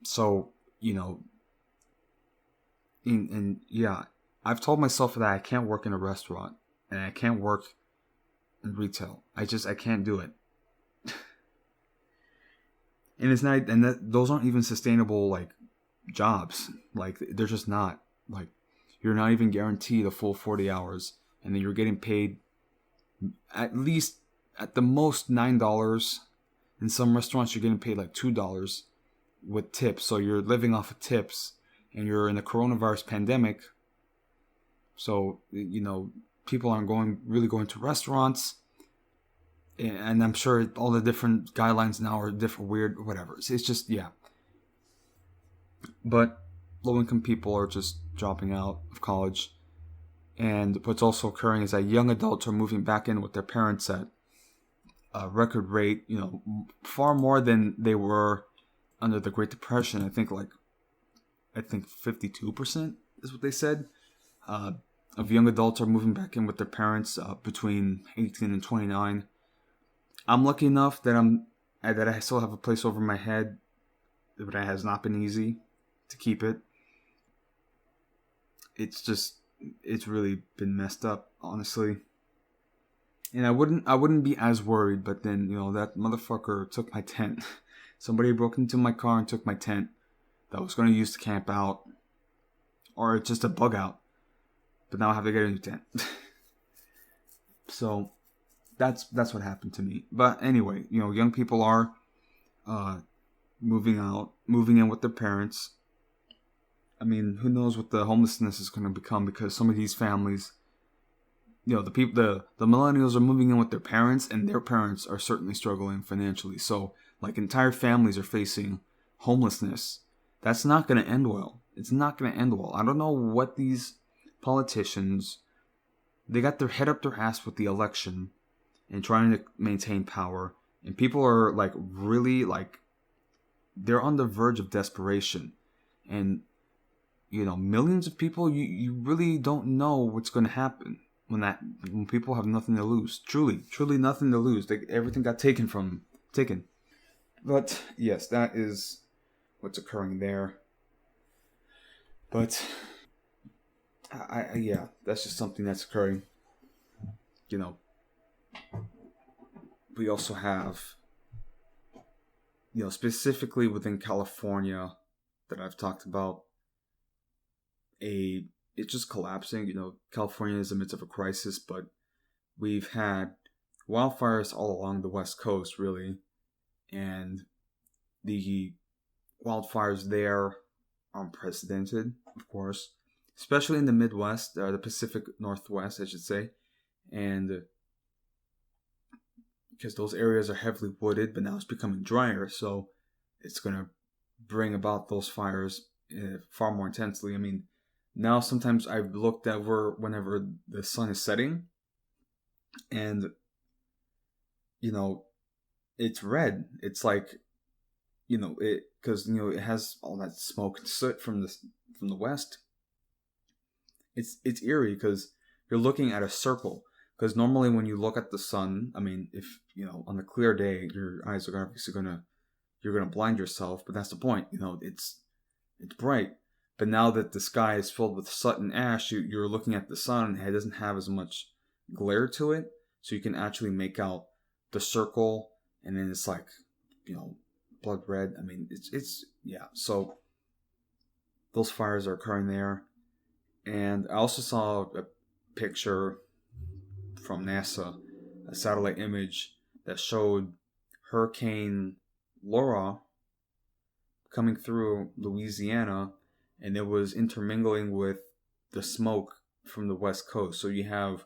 [SPEAKER 1] So, and yeah, I've told myself that I can't work in a restaurant and I can't work in retail. I can't do it. And it's not, and those aren't even sustainable, jobs. They're just not. You're not even guaranteed a full 40 hours, and then you're getting paid at the most $9 In some restaurants, you're getting paid like $2 with tips. So you're living off of tips, and you're in the coronavirus pandemic. So, people aren't really going to restaurants. And I'm sure all the different guidelines now are different, weird, whatever. It's just, yeah. But low-income people are just dropping out of college. And what's also occurring is that young adults are moving back in with their parents at a record rate, far more than they were under the Great Depression. I think 52% is what they said. Of young adults are moving back in with their parents between 18 and 29. I'm lucky enough that I still have a place over my head, but it has not been easy to keep it. It's really been messed up, honestly. And I wouldn't be as worried, but then, that motherfucker took my tent. Somebody broke into my car and took my tent that I was going to use to camp out, or just a bug out. But now I have to get a new tent. So that's what happened to me. But anyway, young people are moving in with their parents. I mean, who knows what the homelessness is going to become, because some of these families, the millennials are moving in with their parents, and their parents are certainly struggling financially. So, entire families are facing homelessness. That's not going to end well. It's not going to end well. I don't know what these politicians, they got their head up their ass with the election and trying to maintain power. And people are, really, they're on the verge of desperation. And millions of people, you really don't know what's going to happen when people have nothing to lose. Truly nothing to lose. Everything got taken. But yes, that is what's occurring there. But yeah, that's just something that's occurring. We also have, specifically within California that I've talked about, it's just collapsing. California is in the midst of a crisis, but we've had wildfires all along the West Coast, really. And the wildfires there are unprecedented, of course, especially in the Midwest, the Pacific Northwest, I should say. And because those areas are heavily wooded, but now it's becoming drier, so it's going to bring about those fires far more intensely. I mean, now sometimes I've looked over whenever the sun is setting, and it's red. It's because it has all that smoke and soot from the west. It's eerie because you're looking at a circle. Because normally when you look at the sun, I mean, if on a clear day, your eyes are obviously you're gonna blind yourself. But that's the point. It's bright. But now that the sky is filled with soot and ash, you're looking at the sun, and it doesn't have as much glare to it, so you can actually make out the circle, and then it's blood red. I mean, it's yeah. So those fires are occurring there, and I also saw a picture from NASA, a satellite image that showed Hurricane Laura coming through Louisiana, and it was intermingling with the smoke from the West Coast. So you have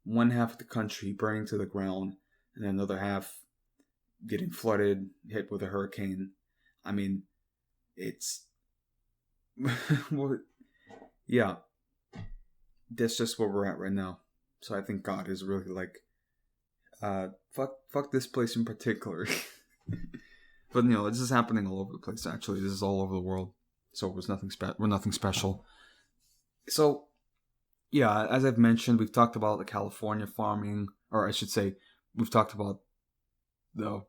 [SPEAKER 1] one half of the country burning to the ground, and then another half getting flooded, hit with a hurricane. I mean, it's yeah, that's just where we're at right now. So I think God is really fuck this place in particular. But this is happening all over the place. Actually, this is all over the world. So we're nothing special. So yeah, as I've mentioned, we've talked about the California farming, or I should say, we've talked about the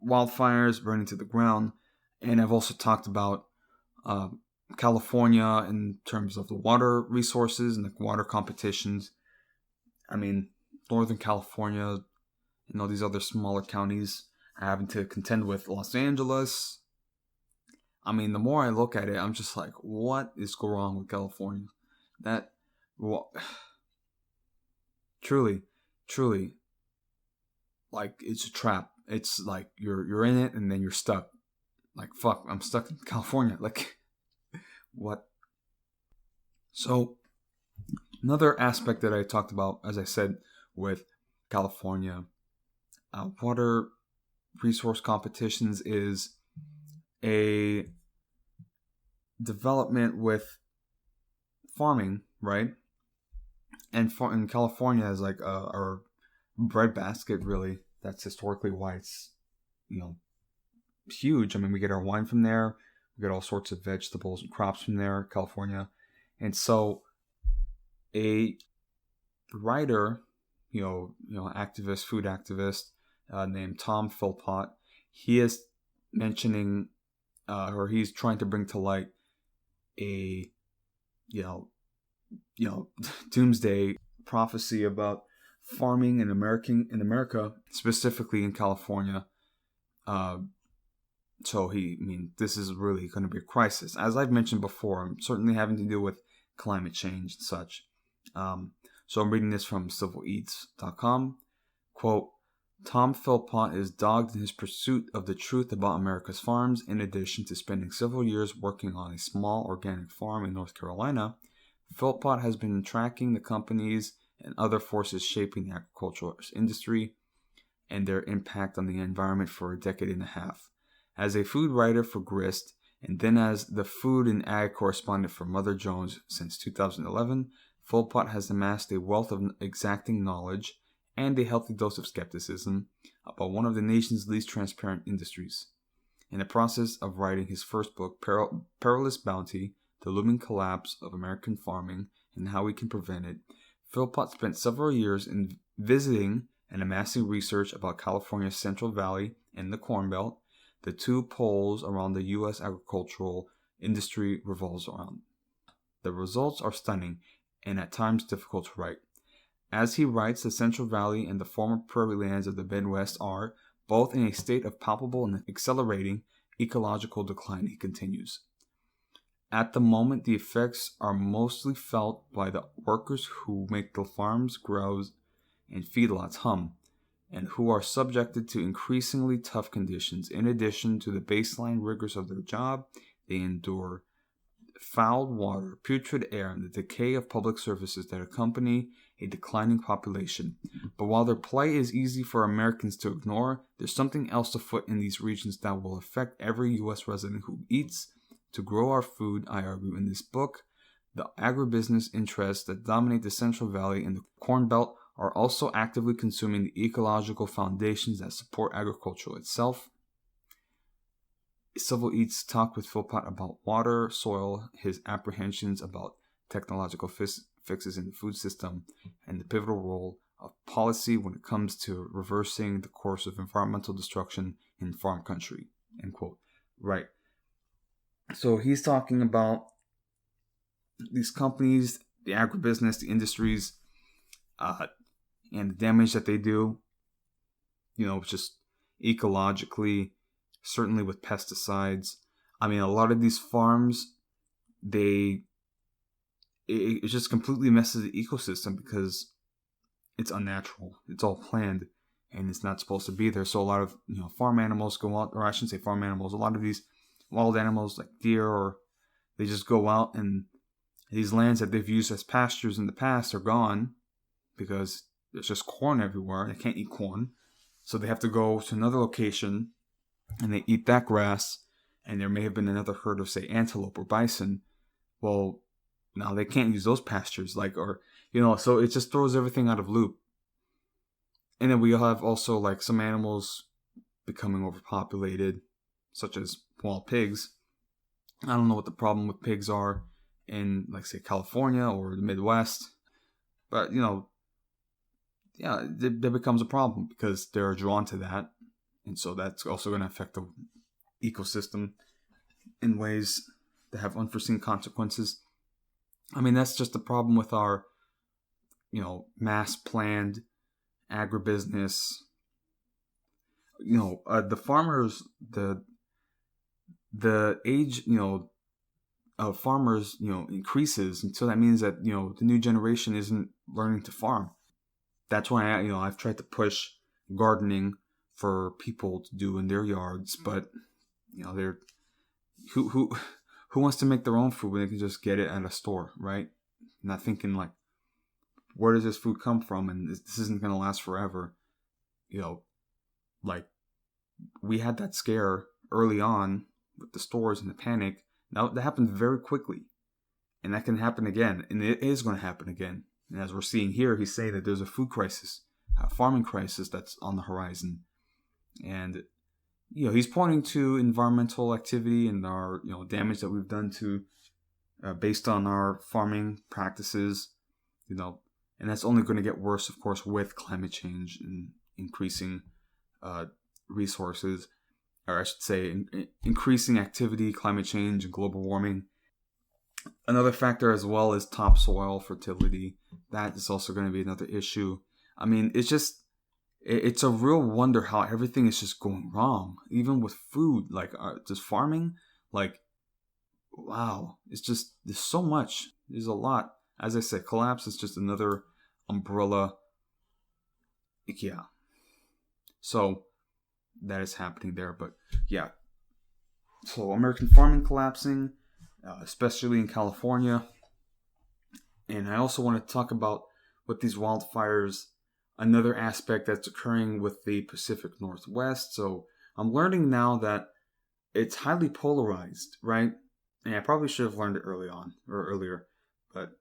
[SPEAKER 1] wildfires burning to the ground, and I've also talked about California in terms of the water resources and the water competitions. I mean, Northern California and all these other smaller counties having to contend with Los Angeles. I mean, the more I look at it, I'm just like, what is going wrong with California? Truly, it's a trap. it's like you're in it and then you're stuck. Like, fuck, I'm stuck in California. Like, what? So another aspect that I talked about, as I said, with California water resource competitions is a development with farming, right? And in California is like our breadbasket, really. That's historically why it's, huge. I mean, we get our wine from there. We get all sorts of vegetables and crops from there, California. And so a writer, activist, food activist, named Tom Philpott, he is mentioning, or he's trying to bring to light a, doomsday prophecy about farming in America, specifically in California. So this is really going to be a crisis. As I've mentioned before, certainly having to do with climate change and such. So I'm reading this from civileats.com. Quote, Tom Philpott is dogged in his pursuit of the truth about America's farms. In addition to spending several years working on a small organic farm in North Carolina, Philpott has been tracking the companies and other forces shaping the agricultural industry and their impact on the environment for a decade and a half. As a food writer for Grist, and then as the food and ag correspondent for Mother Jones since 2011, Philpott has amassed a wealth of exacting knowledge and a healthy dose of skepticism about one of the nation's least transparent industries. In the process of writing his first book, Perilous Bounty, The Looming Collapse of American Farming and How We Can Prevent It, Philpott spent several years in visiting and amassing research about California's Central Valley and the Corn Belt, the two poles around the U.S. agricultural industry revolves around. The results are stunning and at times difficult to write. As he writes, the Central Valley and the former prairie lands of the Midwest are both in a state of palpable and accelerating ecological decline, he continues. At the moment, the effects are mostly felt by the workers who make the farms grow and feedlots hum, and who are subjected to increasingly tough conditions. In addition to the baseline rigors of their job, they endure foul water, putrid air, and the decay of public services that accompany a declining population. But while their plight is easy for Americans to ignore, there's something else afoot in these regions that will affect every U.S. resident who eats. To grow our food, I argue in this book, the agribusiness interests that dominate the Central Valley and the Corn Belt are also actively consuming the ecological foundations that support agriculture itself. Civil Eats talked with Philpott about water, soil, his apprehensions about technological fixes in the food system, and the pivotal role of policy when it comes to reversing the course of environmental destruction in farm country. End quote. Right. So he's talking about these companies, the agribusiness, the industries, and the damage that they do, just ecologically, certainly with pesticides. I mean, a lot of these farms, it just completely messes the ecosystem because it's unnatural. It's all planned and it's not supposed to be there. So a lot of, farm animals go out, or I shouldn't say farm animals, a lot of these wild animals like deer, or they just go out, and these lands that they've used as pastures in the past are gone because there's just corn everywhere. They can't eat corn. So they have to go to another location and they eat that grass. And there may have been another herd of, say, antelope or bison. Well, now they can't use those pastures, so it just throws everything out of loop. And then we have also some animals becoming overpopulated, such as wild pigs. I don't know what the problem with pigs are in, say, California or the Midwest. But, there becomes a problem because they're drawn to that. And so that's also going to affect the ecosystem in ways that have unforeseen consequences. I mean, that's just the problem with our, mass planned agribusiness. The farmers, the age, of farmers, increases. And so that means that, the new generation isn't learning to farm. That's why I've tried to push gardening for people to do in their yards, but they're who wants to make their own food when they can just get it at a store, right? Not thinking like, where does this food come from, and this isn't going to last forever. Like we had that scare early on with the stores and the panic. Now that happened very quickly, and that can happen again, and it is going to happen again. And as we're seeing here, he's saying that there's a food crisis, a farming crisis that's on the horizon, and he's pointing to environmental activity and our damage that we've done to based on our farming practices, and that's only going to get worse, of course, with climate change and increasing resources, or I should say, increasing activity, climate change, and global warming. Another factor as well is topsoil fertility. That is also going to be another issue. I mean, it's a real wonder how everything is just going wrong, even with food, like just farming. Like, wow, there's so much. There's a lot. As I said, collapse is just another umbrella. Yeah. So that is happening there. But yeah. So American farming collapsing, especially in California. And I also want to talk about with these wildfires, another aspect that's occurring with the Pacific Northwest. So I'm learning now that it's highly polarized, right? And I probably should have learned it earlier, but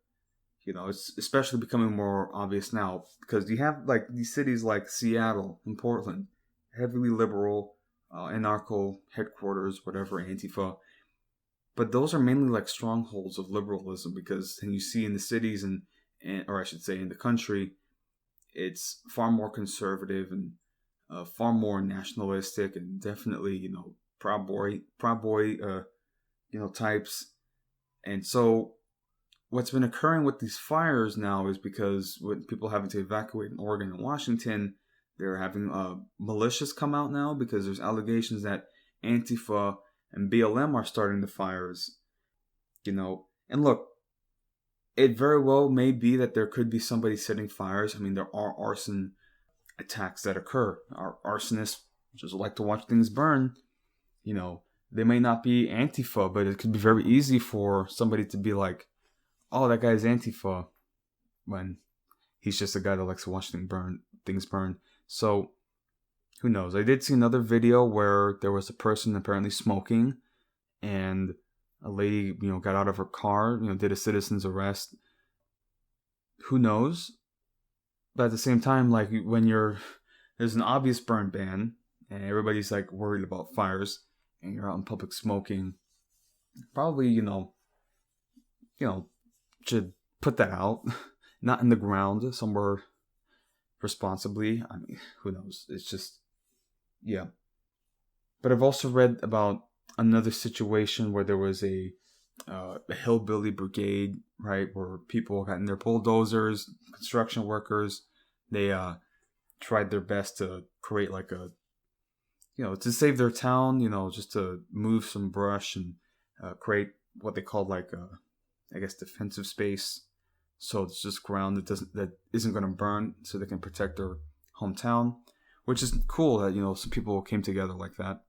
[SPEAKER 1] it's especially becoming more obvious now because you have like these cities like Seattle and Portland, heavily liberal, anarcho headquarters, whatever, Antifa. But those are mainly like strongholds of liberalism because then you see in the cities or I should say in the country, it's far more conservative and far more nationalistic and definitely proud boy types. And so what's been occurring with these fires now is because when people having to evacuate in Oregon and Washington, they're having militias come out now because there's allegations that Antifa and BLM are starting the fires. And look, it very well may be that there could be somebody setting fires. I mean, there are arson attacks that occur. Our arsonists just like to watch things burn. They may not be Antifa, but it could be very easy for somebody to be like, oh, that guy's Antifa, when he's just a guy that likes to watch things burn. So, who knows? I did see another video where there was a person apparently smoking, and a lady, got out of her car, did a citizen's arrest. Who knows? But at the same time, like when there's an obvious burn ban, and everybody's like worried about fires, and you're out in public smoking, probably, should put that out, not in the ground, somewhere responsibly. I mean, who knows? It's just, yeah. But I've also read about another situation where there was a hillbilly brigade, right, where people got in their bulldozers, construction workers, they tried their best to create like a, to save their town, just to move some brush and create what they called like I guess defensive space, so it's just ground that isn't going to burn, so they can protect their hometown, which is cool that some people came together like that.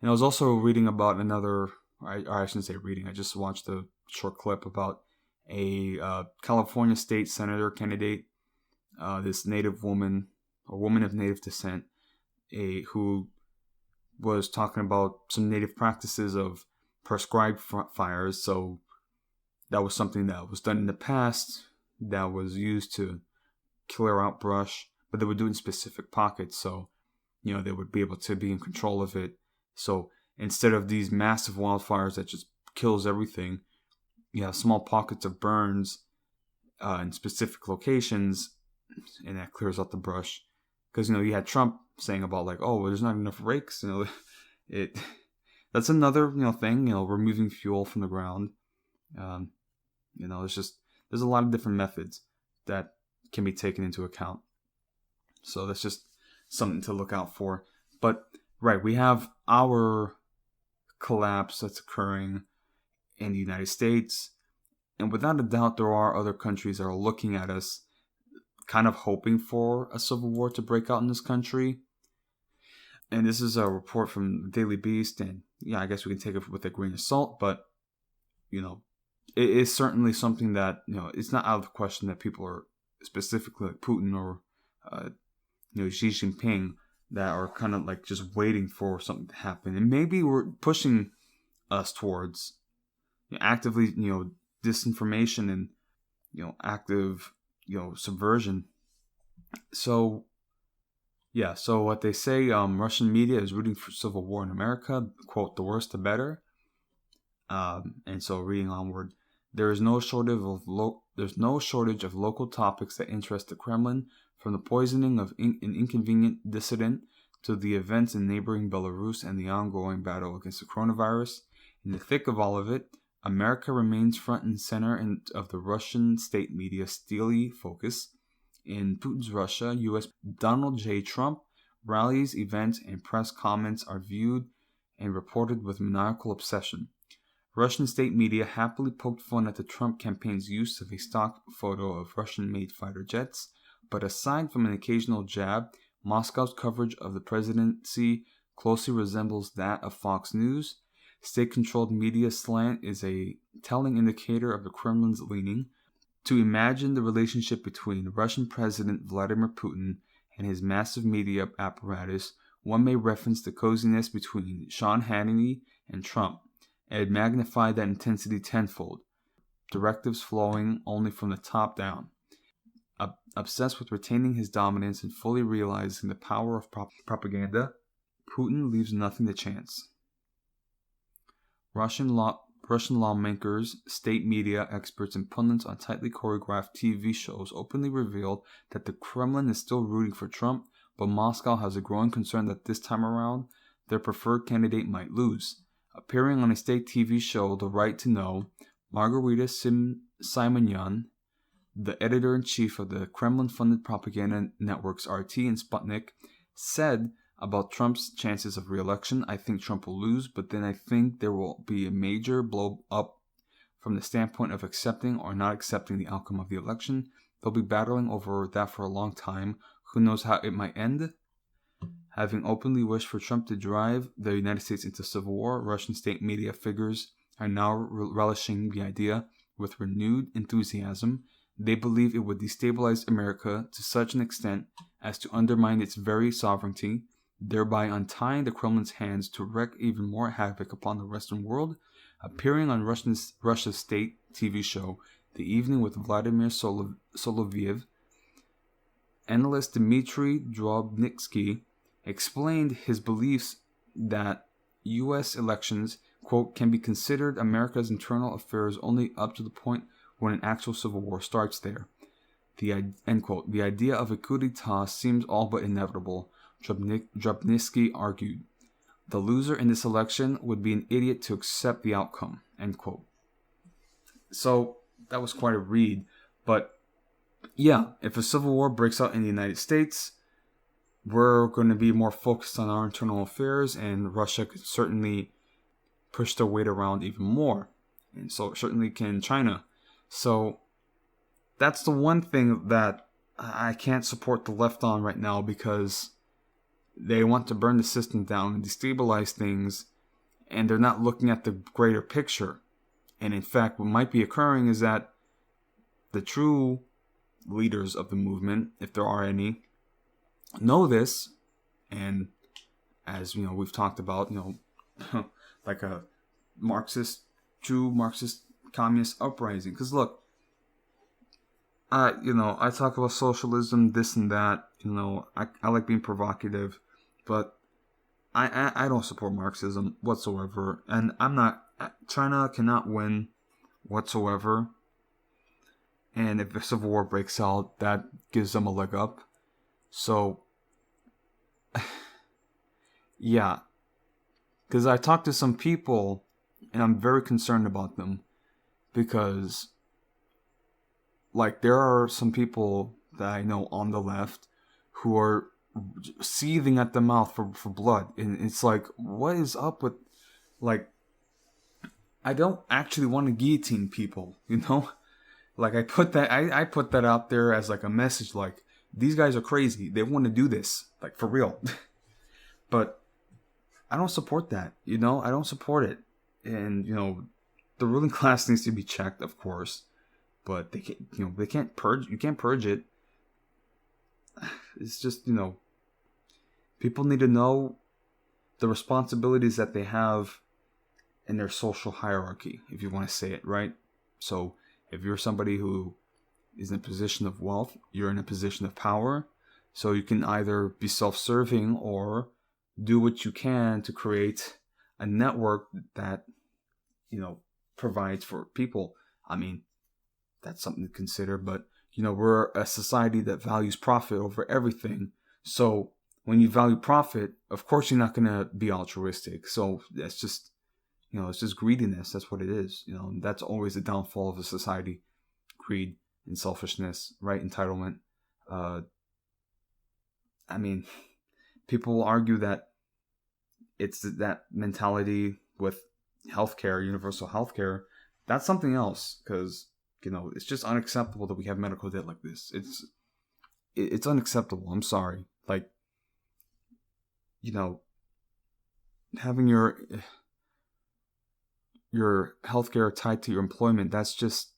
[SPEAKER 1] And I was also reading about I shouldn't say reading, I just watched a short clip about a California state senator candidate, this native woman, a woman of native descent, who was talking about some native practices of prescribed fires. So that was something that was done in the past that was used to clear out brush, but they would do it in specific pockets. So, they would be able to be in control of it. So instead of these massive wildfires that just kills everything, you have small pockets of burns in specific locations, and that clears out the brush. Because, you had Trump saying about like, oh, well, there's not enough rakes. That's another, thing, removing fuel from the ground. There's a lot of different methods that can be taken into account. So that's just something to look out for. But, right, we have our collapse that's occurring in the United States. And without a doubt, there are other countries that are looking at us kind of hoping for a civil war to break out in this country. and this is a report from the Daily Beast, and yeah, I guess we can take it with a grain of salt, but, it is certainly something that, it's not out of the question that people are specifically like Putin or, Xi Jinping that are kind of like just waiting for something to happen. And maybe we're pushing us towards actively, disinformation and, active, subversion. So, yeah, so what they say, Russian media is rooting for civil war in America, quote, the worse the better. And so reading onward, there's no shortage of local topics that interest the Kremlin, from the poisoning of an inconvenient dissident to the events in neighboring Belarus and the ongoing battle against the coronavirus. In the thick of all of it, America remains front and center of the Russian state media's steely focus. In Putin's Russia, U.S. Donald J. Trump rallies, events, and press comments are viewed and reported with maniacal obsession. Russian state media happily poked fun at the Trump campaign's use of a stock photo of Russian-made fighter jets, but aside from an occasional jab, Moscow's coverage of the presidency closely resembles that of Fox News. State-controlled media slant is a telling indicator of the Kremlin's leaning. To imagine the relationship between Russian President Vladimir Putin and his massive media apparatus, one may reference the coziness between Sean Hannity and Trump, and magnify that intensity tenfold, directives flowing only from the top down. Obsessed with retaining his dominance and fully realizing the power of propaganda, Putin leaves nothing to chance. Russian lawmakers, state media experts, and pundits on tightly choreographed TV shows openly revealed that the Kremlin is still rooting for Trump, but Moscow has a growing concern that this time around, their preferred candidate might lose. Appearing on a state TV show, The Right to Know, Margarita Simonyan, the editor-in-chief of the Kremlin-funded propaganda networks RT and Sputnik, said about Trump's chances of re-election, "I think Trump will lose, but then I think there will be a major blow-up from the standpoint of accepting or not accepting the outcome of the election. They'll be battling over that for a long time. Who knows how it might end?" Having openly wished for Trump to drive the United States into civil war, Russian state media figures are now relishing the idea with renewed enthusiasm. They believe it would destabilize America to such an extent as to undermine its very sovereignty, thereby untying the Kremlin's hands to wreak even more havoc upon the Western world. Appearing on Russia's state TV show, The Evening with Vladimir Soloviev, analyst Dmitry Drobnitsky explained his beliefs that U.S. elections, quote, can be considered America's internal affairs only up to the point when an actual civil war starts there. End quote. The idea of a coup d'etat seems all but inevitable, Drobnitsky argued. The loser in this election would be an idiot to accept the outcome, end quote. So, that was quite a read, but yeah, if a civil war breaks out in the United States, we're going to be more focused on our internal affairs, and Russia could certainly push their weight around even more. And so certainly can China. So that's the one thing that I can't support the left on right now, because they want to burn the system down and destabilize things, and they're not looking at the greater picture. And in fact, what might be occurring is that the true leaders of the movement, if there are any, know this, and as you know, we've talked about, like a true Marxist communist uprising. Because look, I talk about socialism, this and that. I like being provocative, but I don't support Marxism whatsoever, and China cannot win whatsoever. And if a civil war breaks out, that gives them a leg up. So, yeah, because I talked to some people, and I'm very concerned about them, because, like, there are some people that I know on the left who are seething at the mouth for blood, and it's like, what is up with, like, I don't actually want to guillotine people, Like, I put that out there as like a message, like, these guys are crazy. They want to do this, like, for real. But I don't support that. I don't support it. And the ruling class needs to be checked, of course, but they can't purge. You can't purge it. It's just people need to know the responsibilities that they have in their social hierarchy, if you want to say it, right? So if you're somebody who is in a position of wealth, you're in a position of power. So you can either be self-serving or do what you can to create a network that, provides for people. I mean, that's something to consider, but, we're a society that values profit over everything. So when you value profit, of course you're not going to be altruistic. So that's just, it's just greediness. That's what it is. That's always the downfall of a society. Greed and selfishness, right? Entitlement. I mean, people will argue that it's that mentality with healthcare, universal healthcare. That's something else, because it's just unacceptable that we have medical debt like this. It's unacceptable. I'm sorry. Like, having your healthcare tied to your employment, that's just,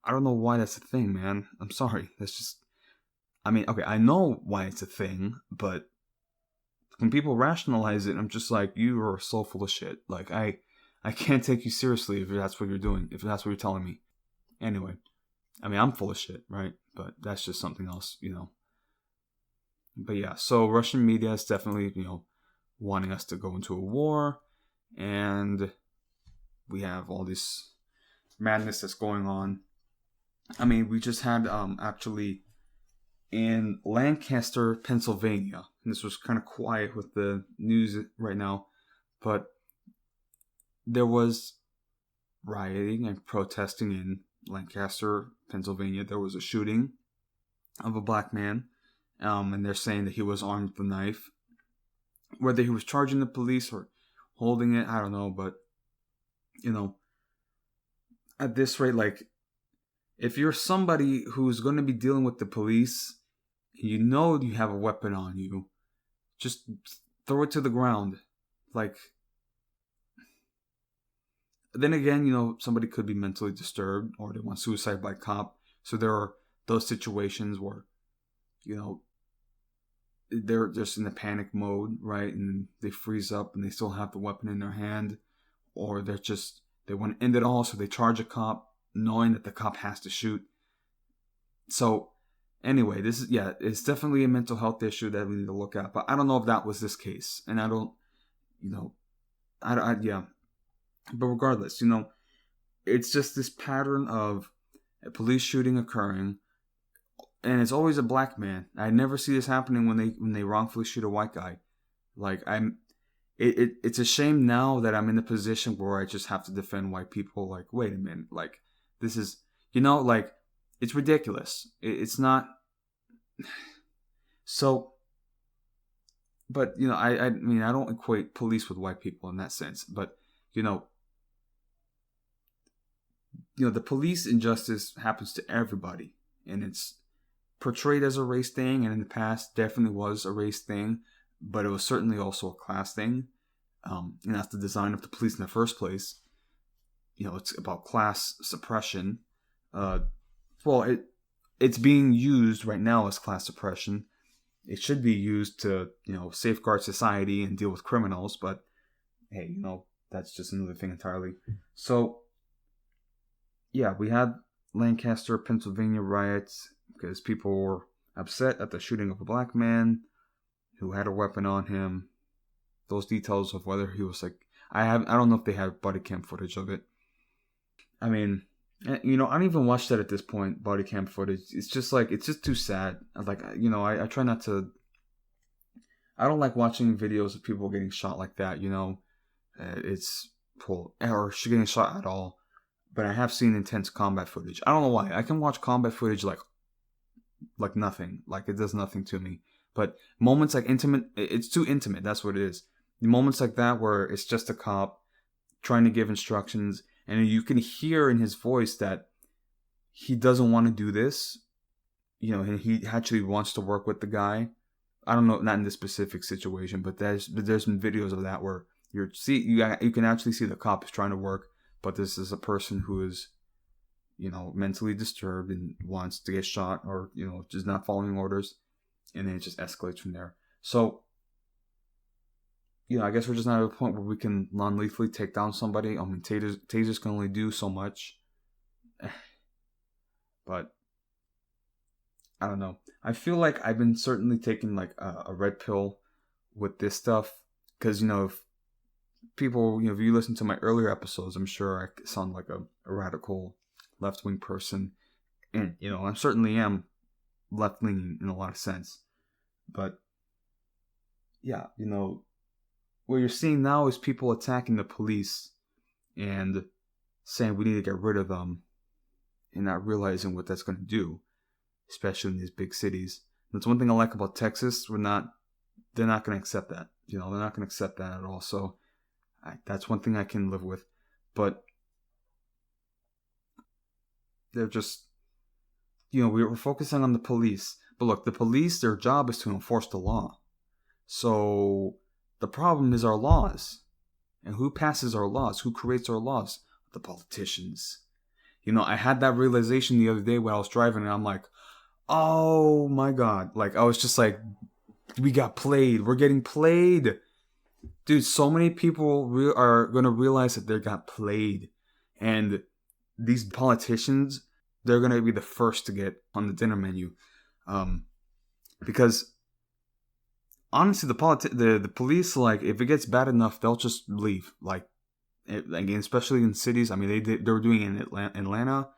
[SPEAKER 1] I don't know why that's a thing, man. I'm sorry. That's just, I mean, okay, I know why it's a thing, but when people rationalize it, I'm just like, you are so full of shit. Like, I can't take you seriously if that's what you're doing, if that's what you're telling me. Anyway, I mean, I'm full of shit, right? But that's just something else, But yeah, so Russian media is definitely, wanting us to go into a war, and we have all this madness that's going on. I mean, we just had actually in Lancaster, Pennsylvania, and this was kind of quiet with the news right now, but there was rioting and protesting in Lancaster, Pennsylvania. There was a shooting of a black man, and they're saying that he was armed with a knife. Whether he was charging the police or holding it, I don't know, but at this rate, like, if you're somebody who's going to be dealing with the police, you have a weapon on you, just throw it to the ground. Like, then again, somebody could be mentally disturbed, or they want suicide by cop. So there are those situations where, they're just in a panic mode, right? And they freeze up and they still have the weapon in their hand, or they want to end it all, so they charge a cop, knowing that the cop has to shoot. So anyway, it's definitely a mental health issue that we need to look at. But I don't know if that was this case, and I don't, yeah. But regardless, it's just this pattern of a police shooting occurring, and it's always a black man. I never see this happening when they wrongfully shoot a white guy. Like, it's a shame now that I'm in a position where I just have to defend white people. Like, wait a minute, like, this is, like, it's ridiculous. It's not. So, but I mean, I don't equate police with white people in that sense, but the police injustice happens to everybody, and it's portrayed as a race thing, and in the past definitely was a race thing, but it was certainly also a class thing. And that's the design of the police in the first place. It's about class suppression. It's being used right now as class suppression. It should be used to, safeguard society and deal with criminals, but hey, that's just another thing entirely. So, yeah, we had Lancaster, Pennsylvania riots because people were upset at the shooting of a black man who had a weapon on him. Those details of whether he was like, I don't know if they have body cam footage of it. I mean, I don't even watch that at this point, body cam footage. It's just too sad. Like, I try not to, I don't like watching videos of people getting shot like that, it's cool, or getting shot at all. But I have seen intense combat footage. I don't know why. I can watch combat footage like nothing. Like, it does nothing to me. But moments like it's too intimate. That's what it is. Moments like that where it's just a cop trying to give instructions, and you can hear in his voice that he doesn't want to do this, and he actually wants to work with the guy. I don't know, not in this specific situation, but there's been videos of that where you can actually see the cop is trying to work, but this is a person who is, mentally disturbed and wants to get shot, or just not following orders, and then it just escalates from there. So, I guess we're just not at a point where we can non-lethally take down somebody. I mean, tasers can only do so much, but I don't know. I feel like I've been certainly taking like a red pill with this stuff, because if people, if you listen to my earlier episodes, I'm sure I sound like a radical left-wing person, and I certainly am left-leaning in a lot of sense. But yeah, what you're seeing now is people attacking the police and saying we need to get rid of them, and not realizing what that's going to do, especially in these big cities. That's one thing I like about Texas. They're not going to accept that. They're not going to accept that at all. So that's one thing I can live with. But they're just, we're focusing on the police. But look, the police, their job is to enforce the law. So the problem is our laws. And who passes our laws? Who creates our laws? The politicians. I had that realization the other day when I was driving, and I'm like, oh my God. Like, I was just like, we got played. We're getting played. Dude, so many people are going to realize that they got played. And these politicians, they're going to be the first to get on the dinner menu. Because honestly, the police, like, if it gets bad enough, they'll just leave. Like, again, especially in cities. I mean, they were doing it in Atlanta,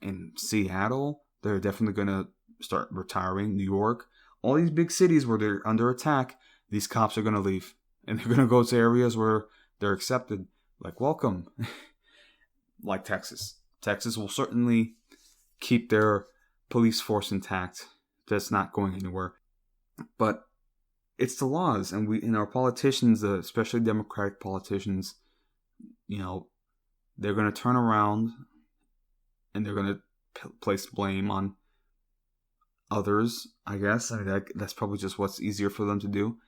[SPEAKER 1] in Seattle. They're definitely going to start retiring. New York. All these big cities where they're under attack, these cops are going to leave. And they're going to go to areas where they're accepted. Like, welcome. Like Texas. Texas will certainly keep their police force intact. That's not going anywhere. But it's the laws. And our politicians, especially Democratic politicians, they're going to turn around and they're going to place blame on others, I guess. I mean, that's probably just what's easier for them to do.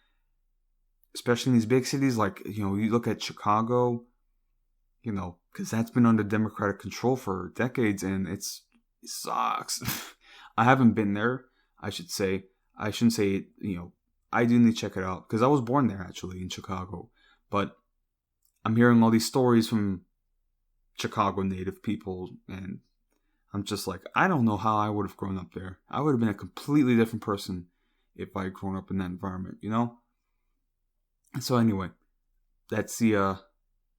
[SPEAKER 1] Especially in these big cities, like, you look at Chicago, because that's been under Democratic control for decades, and it sucks. I haven't been there, I should say. I shouldn't say, I do need to check it out, because I was born there, actually, in Chicago. But I'm hearing all these stories from Chicago native people, and I'm just like, I don't know how I would have grown up there. I would have been a completely different person if I had grown up in that environment, So anyway, that's the,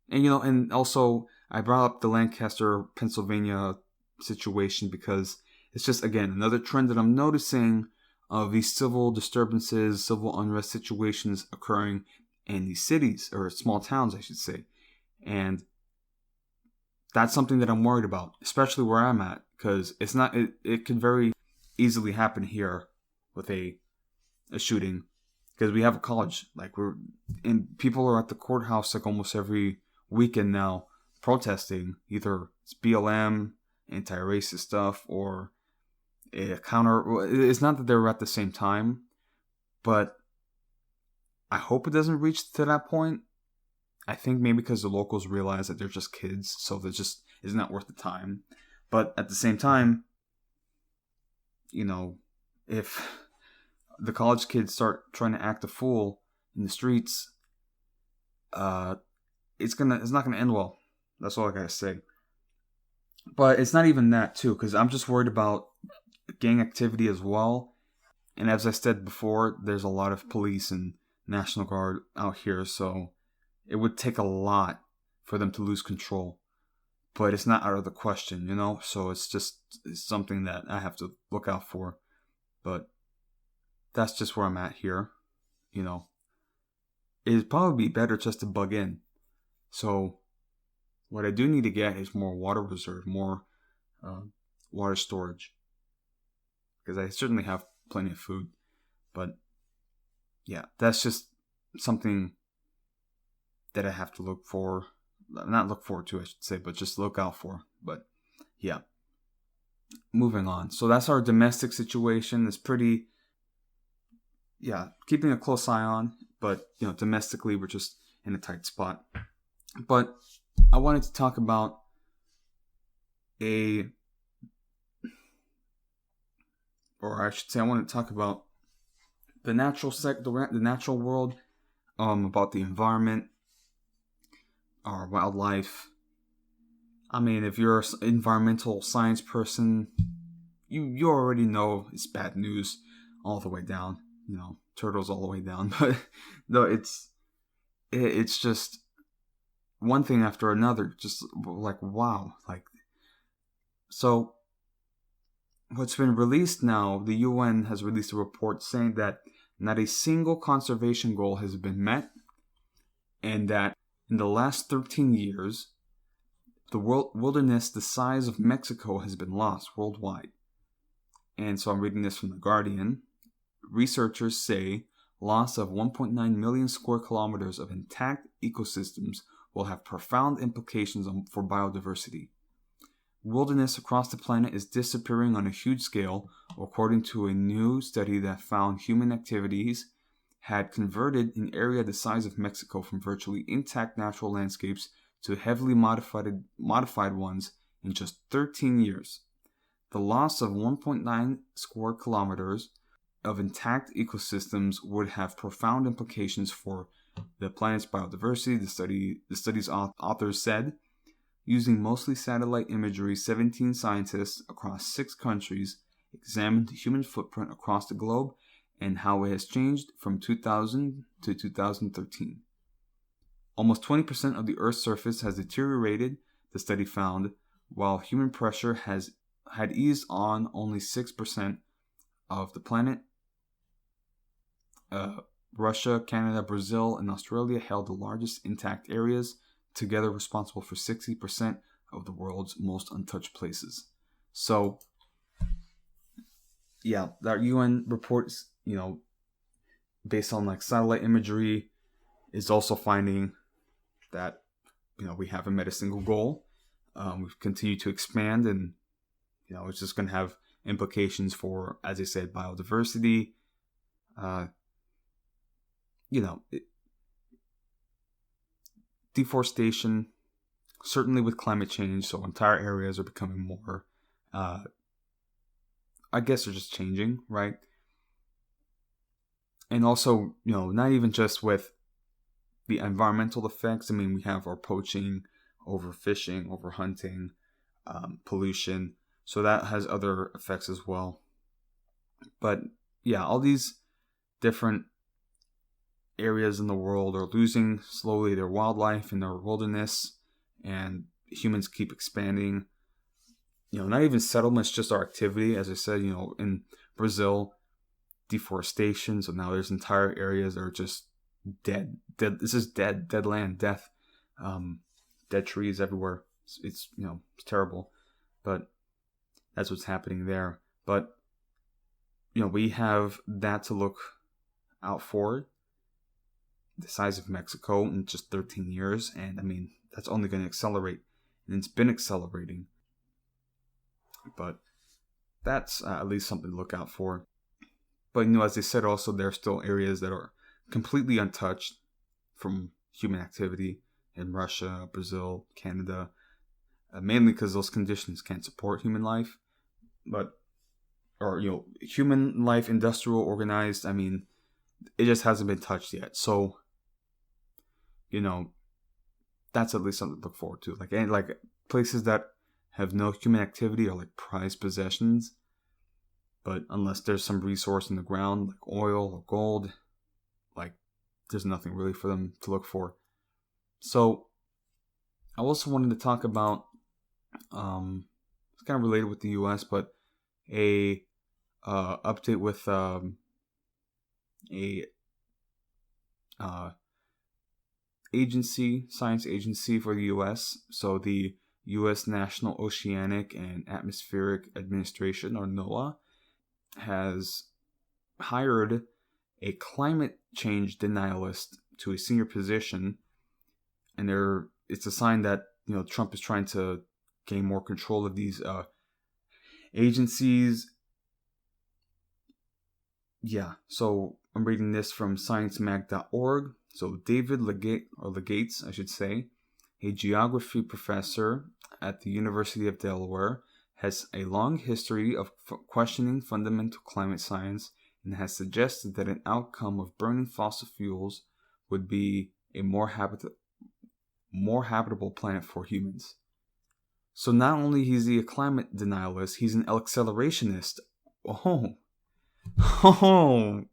[SPEAKER 1] and also I brought up the Lancaster, Pennsylvania situation because it's just, again, another trend that I'm noticing of these civil disturbances, civil unrest situations occurring in these cities, or small towns, I should say. And that's something that I'm worried about, especially where I'm at, because it could very easily happen here with a shooting. Because we have a college, and people are at the courthouse like almost every weekend now protesting. Either it's BLM, anti-racist stuff, or a counter. It's not that they're at the same time, but I hope it doesn't reach to that point. I think maybe because the locals realize that they're just kids, so it's not worth the time. But at the same time, if the college kids start trying to act a fool in the streets, it's not gonna end well. That's all I gotta say. But it's not even that too, because I'm just worried about gang activity as well. And as I said before, there's a lot of police and National Guard out here, so it would take a lot for them to lose control. But it's not out of the question, So it's something that I have to look out for. But that's just where I'm at here. It'd probably be better just to bug in. So what I do need to get is more water reserve, more water storage. Because I certainly have plenty of food. But yeah, that's just something that I have to not look forward to, I should say, but just look out for. But yeah, moving on. So that's our domestic situation. It's pretty keeping a close eye on. But domestically, we're just in a tight spot. But I wanted to talk about I want to talk about the natural the natural world, about the environment, our wildlife. I mean, if you're an environmental science person, you already know it's bad news all the way down. Turtles all the way down. But no, it's just one thing after another. Just like, wow. So what's been released now, the UN has released a report saying that not a single conservation goal has been met, and that in the last 13 years, the wilderness the size of Mexico has been lost worldwide. And so I'm reading this from The Guardian. Researchers say loss of 1.9 million square kilometers of intact ecosystems will have profound implications for biodiversity. Wilderness across the planet is disappearing on a huge scale, according to a new study that found human activities had converted an area the size of Mexico from virtually intact natural landscapes to heavily modified ones in just 13 years. The loss of 1.9 square kilometers of intact ecosystems would have profound implications for the planet's biodiversity, the study's authors said. Using mostly satellite imagery, 17 scientists across 6 countries examined the human footprint across the globe and how it has changed from 2000 to 2013. Almost 20% of the Earth's surface has deteriorated, the study found, while human pressure had eased on only 6% of the planet. Russia, Canada, Brazil, and Australia held the largest intact areas, together responsible for 60% of the world's most untouched places. So, that UN reports, based on satellite imagery, is also finding that, we haven't met a single goal. We've continued to expand, and, it's just going to have implications for, as I said, biodiversity. Deforestation, certainly with climate change, so entire areas are becoming more, I guess they're just changing, right? And also, not even just with the environmental effects. I mean, we have our poaching, overfishing, overhunting, pollution, so that has other effects as well. But all these different areas in the world are losing slowly their wildlife and their wilderness, and humans keep expanding. Not even settlements, just our activity. As I said, in Brazil, deforestation. So now there's entire areas that are just dead. This is dead land, death, dead trees everywhere. It's terrible, but that's what's happening there. But we have that to look out for. The size of Mexico in just 13 years, and I mean, that's only going to accelerate, and it's been accelerating. But that's at least something to look out for. But as I said, also there are still areas that are completely untouched from human activity in Russia, Brazil, Canada, mainly because those conditions can't support human life. Human life, industrial, organized. I mean, it just hasn't been touched yet. So, that's at least something to look forward to. Like places that have no human activity are like prized possessions. But unless there's some resource in the ground, like oil or gold, there's nothing really for them to look for. So, I also wanted to talk about, it's kind of related with the U.S., but a update with science agency for the U.S. So the U.S. National Oceanic and Atmospheric Administration, or NOAA, has hired a climate change denialist to a senior position, and it's a sign that Trump is trying to gain more control of these agencies. yeah, so I'm reading this from sciencemag.org. So David Legates, I should say, a geography professor at the University of Delaware, has a long history of questioning fundamental climate science and has suggested that an outcome of burning fossil fuels would be a more habitable planet for humans. So not only is he a climate denialist, he's an accelerationist. Oh. Oh.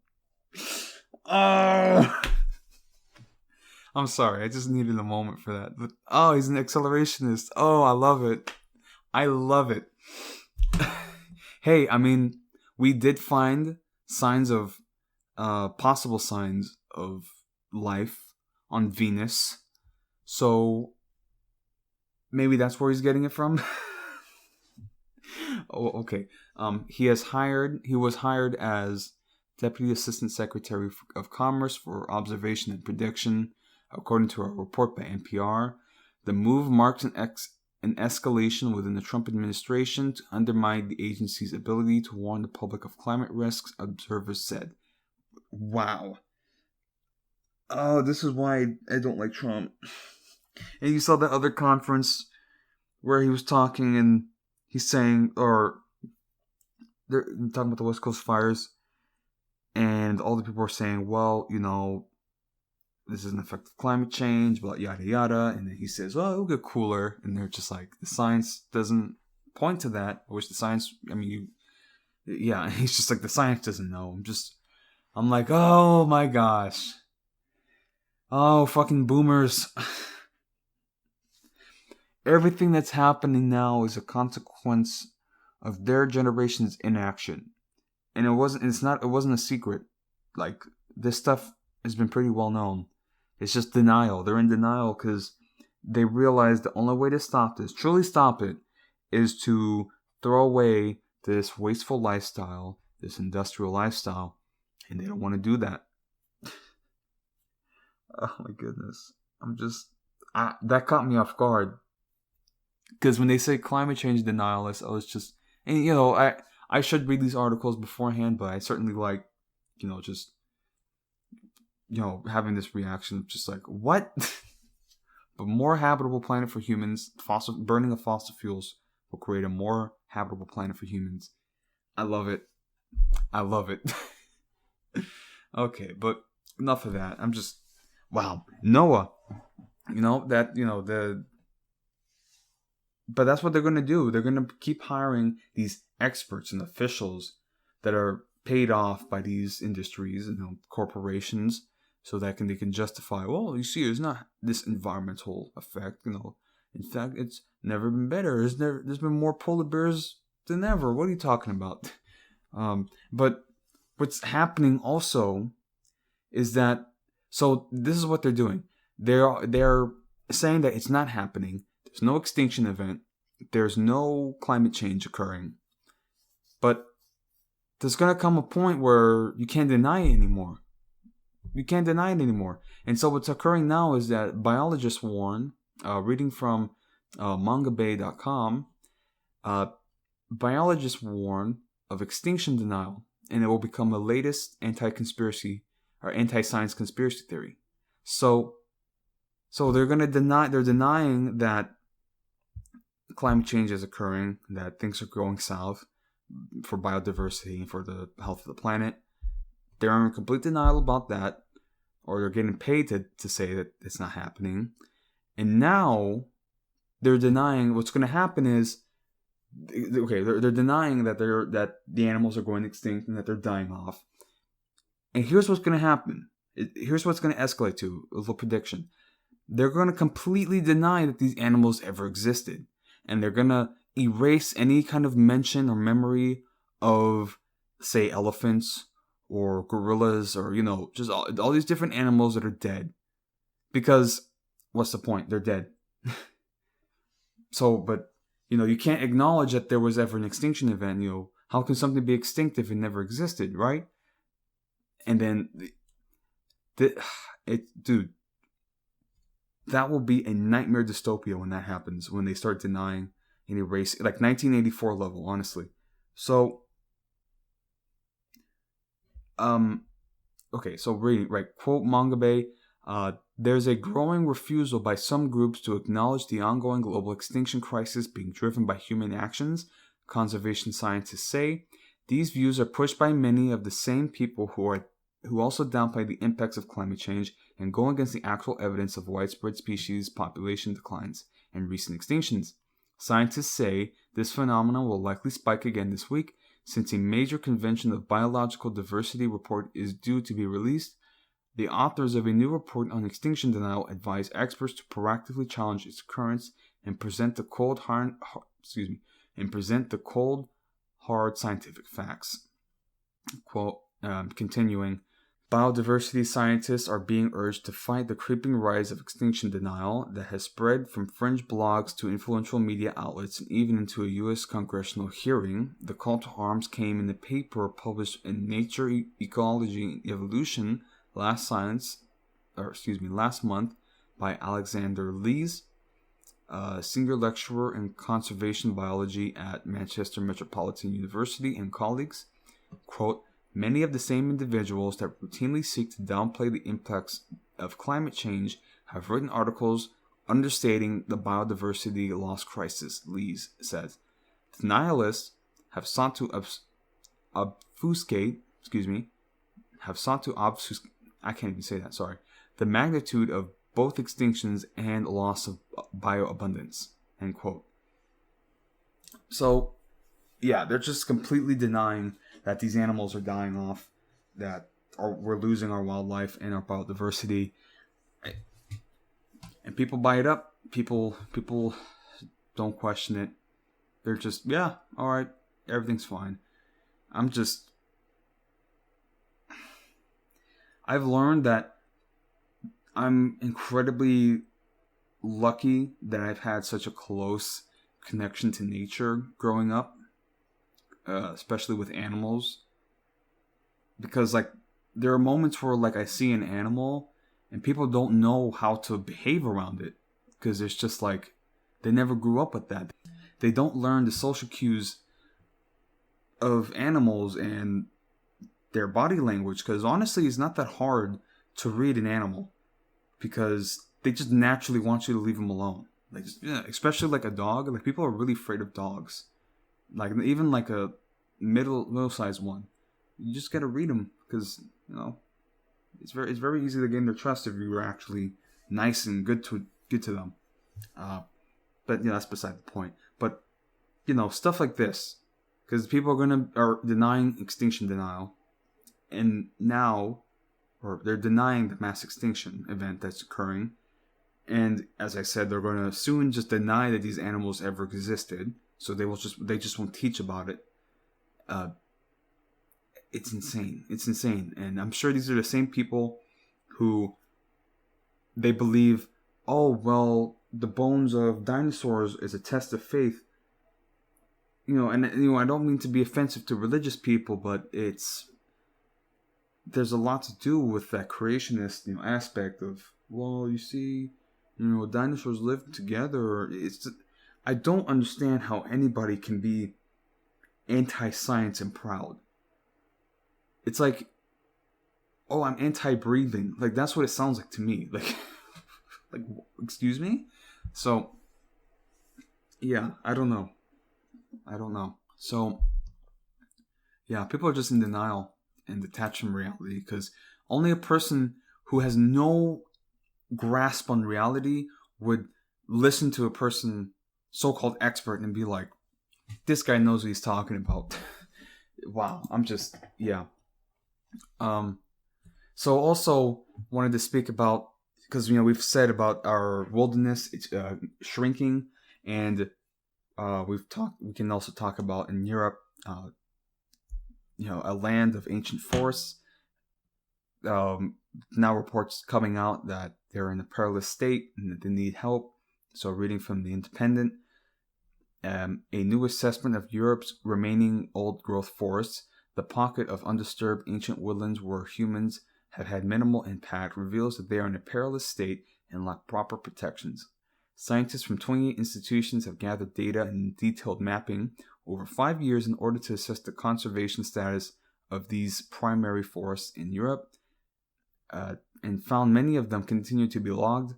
[SPEAKER 1] Oh. I'm sorry, I just needed a moment for that. But oh, he's an accelerationist. Oh, I love it. I love it. Hey, I mean, we did find signs of possible signs of life on Venus. So maybe that's where he's getting it from. Oh, okay. He was hired as Deputy Assistant Secretary of Commerce for Observation and Prediction, according to a report by NPR. The move marks an escalation within the Trump administration to undermine the agency's ability to warn the public of climate risks, observers said. Wow. Oh, this is why I don't like Trump. And you saw that other conference where he was talking and he's saying, or they're talking about the West Coast fires, and all the people are saying, well, this is an effect of climate change, but yada yada. And then he says, well, it'll get cooler. And they're just like, the science doesn't point to that. I wish the science, yeah, he's just like, the science doesn't know. I'm like, oh my gosh. Oh, fucking boomers. Everything that's happening now is a consequence of their generation's inaction. And it wasn't a secret. Like, this stuff has been pretty well known. It's just denial. They're in denial because they realize the only way to stop this, truly stop it, is to throw away this wasteful lifestyle, this industrial lifestyle, and they don't want to do that. Oh my goodness. That caught me off guard. Because when they say climate change denialists, I was just, and I should read these articles beforehand, but I certainly like, just, having this reaction of just like, what? But more habitable planet for humans, burning of fossil fuels will create a more habitable planet for humans. I love it. I love it. Okay, but enough of that. I'm just, wow. Noah, but that's what they're going to do. They're going to keep hiring these experts and officials that are paid off by these industries and corporations, so that they can justify, well, you see, there's not this environmental effect. In fact, it's never been better. There's been more polar bears than ever. What are you talking about? But what's happening also is that, so this is what they're doing. They're saying that it's not happening. There's no extinction event. There's no climate change occurring. But there's going to come a point where you can't deny it anymore. You can't deny it anymore. And so what's occurring now is that biologists warn, reading from mangabay.com, biologists warn of extinction denial, and it will become the latest anti-conspiracy or anti-science conspiracy theory. So they're denying that climate change is occurring, that things are going south for biodiversity and for the health of the planet. They're in complete denial about that, or they're getting paid to say that it's not happening. And now they're denying what's going to happen is, okay, they're denying that the animals are going extinct and that they're dying off. And here's what's going to happen. Here's what's going to escalate to a little prediction. They're going to completely deny that these animals ever existed. And they're going to erase any kind of mention or memory of, say, elephants or gorillas or, just all these different animals that are dead. Because what's the point? They're dead. So, but, you can't acknowledge that there was ever an extinction event. How can something be extinct if it never existed, right? And then, dude, that will be a nightmare dystopia when that happens, when they start denying and erasing, like 1984 level, honestly. So, Okay, so reading, right, quote Mangabe, there's a growing refusal by some groups to acknowledge the ongoing global extinction crisis being driven by human actions, conservation scientists say. These views are pushed by many of the same people who also downplay the impacts of climate change and go against the actual evidence of widespread species population declines and recent extinctions. Scientists say this phenomenon will likely spike again this week, since a major convention of biological diversity report is due to be released. The authors of a new report on extinction denial advise experts to proactively challenge its occurrence and present the cold, hard scientific facts. Quote, continuing, biodiversity scientists are being urged to fight the creeping rise of extinction denial that has spread from fringe blogs to influential media outlets and even into a U.S. congressional hearing. The call to arms came in a paper published in Nature, Ecology, and Evolution last month by Alexander Lees, a senior lecturer in conservation biology at Manchester Metropolitan University, and colleagues. Quote, many of the same individuals that routinely seek to downplay the impacts of climate change have written articles understating the biodiversity loss crisis, Lees says. Denialists have sought to obfuscate the magnitude of both extinctions and loss of bioabundance, end quote. So, yeah, they're just completely denying that these animals are dying off, that we're losing our wildlife and our biodiversity. And people buy it up. People don't question it. They're just, yeah, all right, everything's fine. I've learned that I'm incredibly lucky that I've had such a close connection to nature growing up, especially with animals. Because, like, there are moments where, like, I see an animal and people don't know how to behave around it. Because it's just, like, they never grew up with that. They don't learn the social cues of animals and their body language. Because, honestly, it's not that hard to read an animal. Because they just naturally want you to leave them alone. Like, especially like a dog. Like, people are really afraid of dogs. Like, even like a middle-sized one. You just gotta read them, because, you know, it's very easy to gain their trust if you were actually nice and good to them. But, you know, that's beside the point. But, you know, stuff like this, because people are denying extinction denial, and now, or they're denying the mass extinction event that's occurring, and as I said, they're going to soon just deny that these animals ever existed, so they just won't teach about it. It's insane, and I'm sure these are the same people who they believe, oh, well, the bones of dinosaurs is a test of faith. You know, and you know, I don't mean to be offensive to religious people, but there's a lot to do with that creationist, you know, aspect of, well, you see, you know, dinosaurs lived together. I don't understand how anybody can be anti-science and proud. It's like, oh, I'm anti-breathing. Like, that's what it sounds like to me. Like, like, excuse me? So, yeah, I don't know. So, yeah, people are just in denial and detached from reality, because only a person who has no grasp on reality would listen to a person, so-called expert, and be like, this guy knows what he's talking about. Wow, yeah. So also wanted to speak about, because, you know, we've said about our wilderness, it's shrinking, and we can also talk about in Europe, you know, a land of ancient forests. Now reports coming out that they're in a perilous state and that they need help. So, reading from The Independent, a new assessment of Europe's remaining old-growth forests, the pocket of undisturbed ancient woodlands where humans have had minimal impact, reveals that they are in a perilous state and lack proper protections. Scientists from 28 institutions have gathered data and detailed mapping over 5 years in order to assess the conservation status of these primary forests in Europe, and found many of them continue to be logged.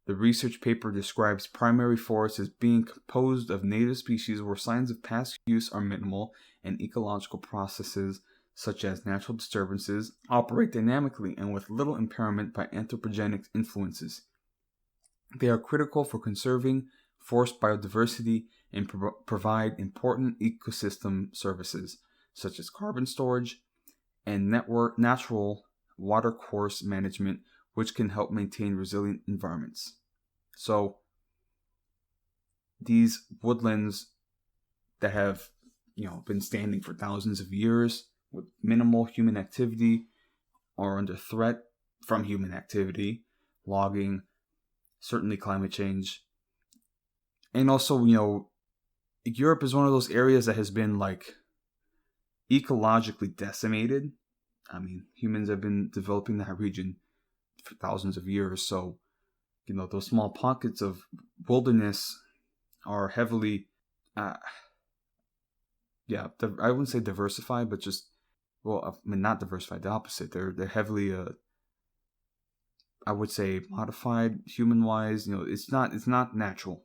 [SPEAKER 1] The research paper describes primary forests as being composed of native species where signs of past use are minimal and ecological processes such as natural disturbances operate dynamically and with little impairment by anthropogenic influences. They are critical for conserving forest biodiversity and provide important ecosystem services such as carbon storage and natural watercourse management, which can help maintain resilient environments. So these woodlands that have, been standing for thousands of years with minimal human activity are under threat from human activity, logging, certainly climate change. And also, Europe is one of those areas that has been ecologically decimated. I mean, humans have been developing that region for thousands of years. So, those small pockets of wilderness are heavily, I wouldn't say diversified, but just, not diversified, the opposite. They're heavily, I would say, modified human-wise. It's not natural.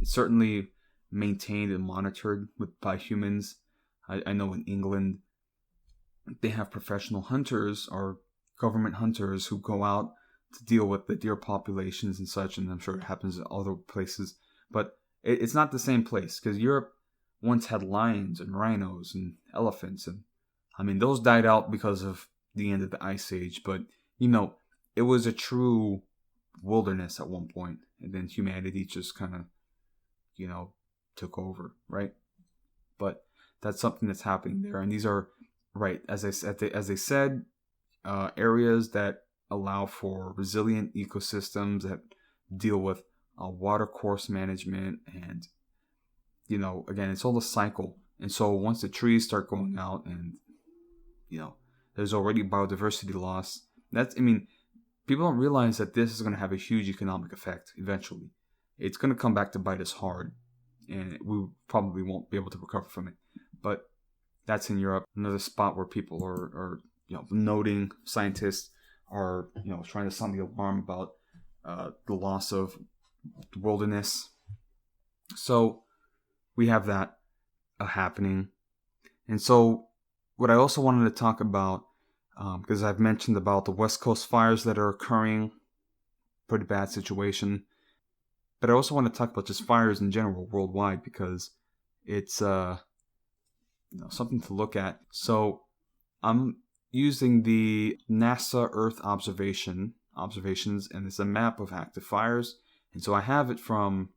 [SPEAKER 1] It's certainly maintained and monitored by humans. I know in England, they have professional hunters or government hunters who go out to deal with the deer populations and such, and I'm sure it happens in other places. But it's not the same place, because Europe once had lions and rhinos and elephants, and those died out because of the end of the Ice Age. But it was a true wilderness at one point, and then humanity just kind of took over, right? But that's something that's happening there, and these are, right, as they said, areas that allow for resilient ecosystems that deal with watercourse management, and again, it's all a cycle. And so once the trees start going out, and there's already biodiversity loss, people don't realize that this is going to have a huge economic effect eventually. It's going to come back to bite us hard, and we probably won't be able to recover from it. But that's in Europe, another spot where people are noting, scientists are trying to sound the alarm about the loss of the wilderness. So we have that happening. And so what I also wanted to talk about, because I've mentioned about the West Coast fires that are occurring, pretty bad situation. But I also want to talk about just fires in general worldwide, because it's something to look at. So I'm using the NASA Earth observations, and it's a map of active fires. And so I have it from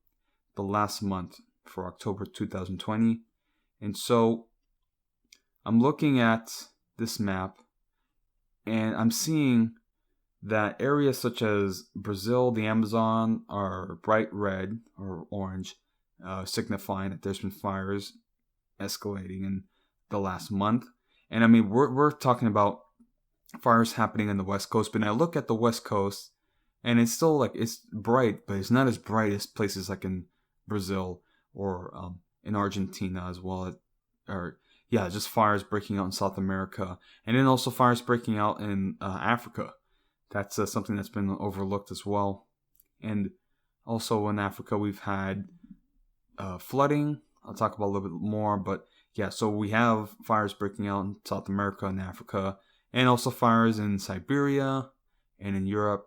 [SPEAKER 1] the last month for October 2020. And so I'm looking at this map, and I'm seeing that areas such as Brazil, the Amazon, are bright red or orange, signifying that there's been fires escalating in the last month. And we're talking about fires happening in the West Coast, but I look at the West Coast, and it's still it's bright, but it's not as bright as places like in Brazil or in Argentina as well. Just fires breaking out in South America, and then also fires breaking out in Africa. That's something that's been overlooked as well. And also in Africa, we've had flooding. I'll talk about a little bit more, but so we have fires breaking out in South America and Africa, and also fires in Siberia and in Europe.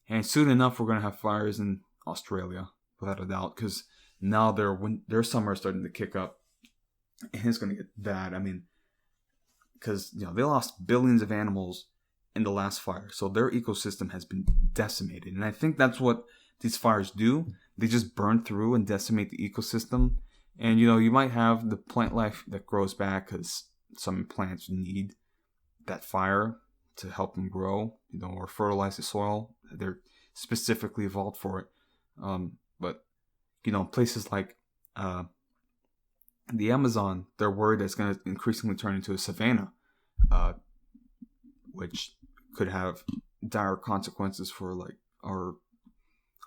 [SPEAKER 1] And soon enough, we're going to have fires in Australia, without a doubt, because now their summer is starting to kick up, and it's going to get bad. Because they lost billions of animals in the last fire, so their ecosystem has been decimated. And I think that's what these fires do. They just burn through and decimate the ecosystem. And you might have the plant life that grows back, because some plants need that fire to help them grow, or fertilize the soil. They're specifically evolved for it. But places like the Amazon, they're worried it's going to increasingly turn into a savanna, which could have dire consequences for our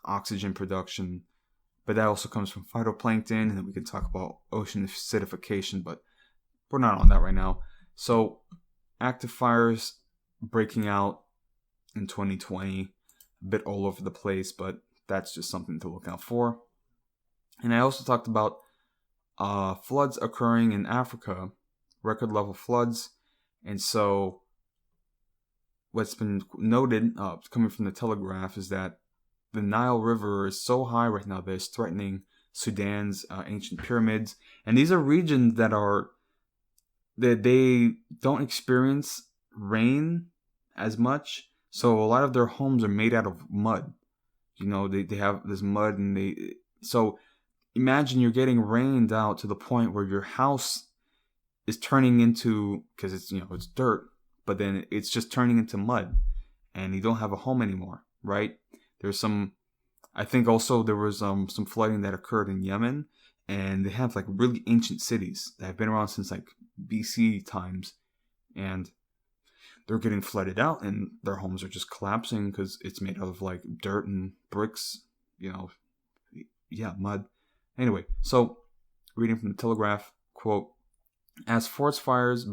[SPEAKER 1] oxygen production. But that also comes from phytoplankton, and then we can talk about ocean acidification, but we're not on that right now. So, active fires breaking out in 2020, a bit all over the place, but that's just something to look out for. And I also talked about floods occurring in Africa, record level floods. And so, what's been noted, coming from the Telegraph, is that the Nile River is so high right now that it's threatening Sudan's ancient pyramids. And these are regions that they don't experience rain as much. So a lot of their homes are made out of mud. They have this mud, and so imagine you're getting rained out to the point where your house is turning into, because it's dirt, but then it's just turning into mud, and you don't have a home anymore, right? I think also there was some flooding that occurred in Yemen, and they have like really ancient cities that have been around since like BC times, and they're getting flooded out, and their homes are just collapsing because it's made out of like dirt and bricks, mud. Anyway, so reading from the Telegraph, quote, as forest fires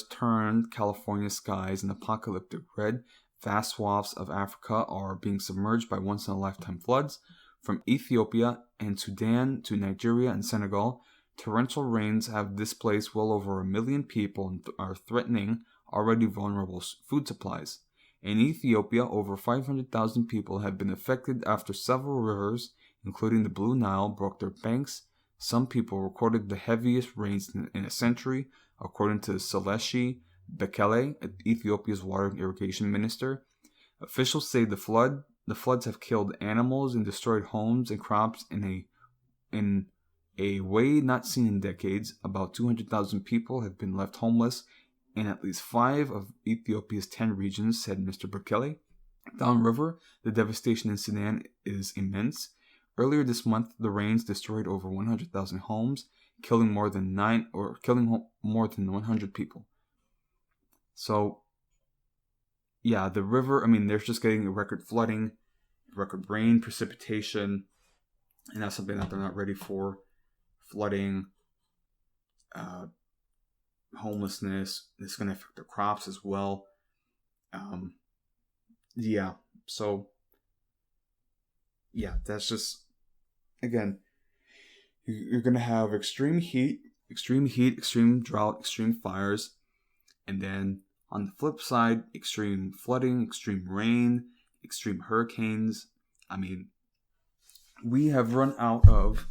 [SPEAKER 1] turn California skies an apocalyptic red, vast swaths of Africa are being submerged by once-in-a-lifetime floods. From Ethiopia and Sudan to Nigeria and Senegal, torrential rains have displaced well over 1 million people and are threatening already vulnerable food supplies. In Ethiopia, over 500,000 people have been affected after several rivers, including the Blue Nile, broke their banks. Some people recorded the heaviest rains in a century, according to Seleshi Bekele, Ethiopia's water and irrigation minister. Officials say the floods have killed animals and destroyed homes and crops in a way not seen in decades. About 200,000 people have been left homeless in at least 5 of Ethiopia's 10 regions, said Mr. Bekele. Downriver, the devastation in Sudan is immense. Earlier this month, the rains destroyed over 100,000 homes, killing more than 100 people. So, yeah, the river, they're just getting record flooding, record rain, precipitation, and that's something that they're not ready for. Flooding, homelessness, it's going to affect their crops as well. That's just, again, you're going to have extreme heat, extreme drought, extreme fires, and then on the flip side, extreme flooding, extreme rain, extreme hurricanes. We have run out of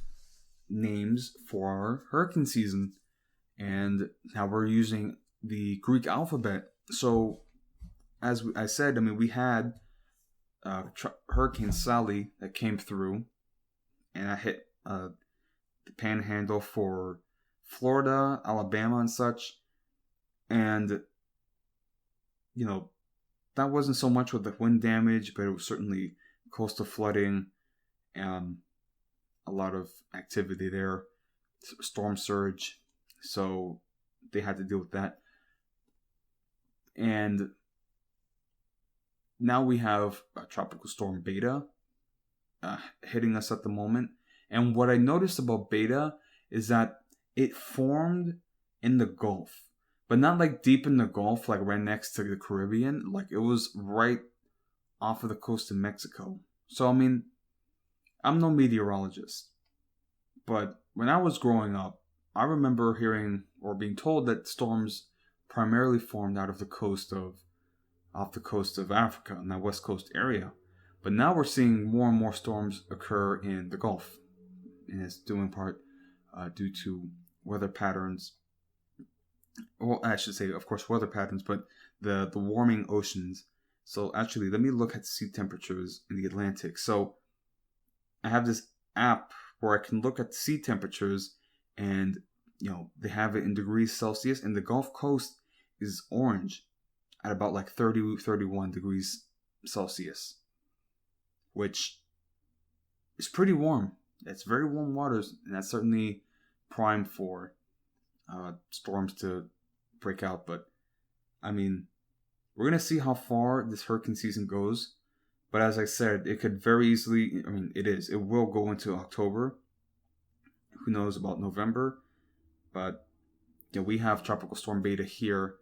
[SPEAKER 1] names for our hurricane season, and now we're using the Greek alphabet. So, as I said, we had Hurricane Sally that came through, and I hit the panhandle for Florida, Alabama, and such. And, that wasn't so much with the wind damage, but it was certainly coastal flooding, a lot of activity there, storm surge. So they had to deal with that. And now we have Tropical Storm Beta hitting us at the moment. And what I noticed about Beta is that it formed in the Gulf, but not like deep in the Gulf, like right next to the Caribbean. Like it was right off of the coast of Mexico. So, I'm no meteorologist, but when I was growing up, I remember hearing or being told that storms primarily formed off the coast of Africa in that west coast area. But now we're seeing more and more storms occur in the Gulf, and it's due in part due to weather patterns. Well, I should say, of course, weather patterns, but the warming oceans. So actually, let me look at sea temperatures in the Atlantic. So I have this app where I can look at sea temperatures, and they have it in degrees Celsius, and the Gulf Coast is orange at about like 30, 31 degrees Celsius, which is pretty warm. It's very warm waters, and that's certainly prime for storms to break out. But we're gonna see how far this hurricane season goes. But as I said, it could very easily, it will go into October. Who knows about November? But we have Tropical Storm Beta here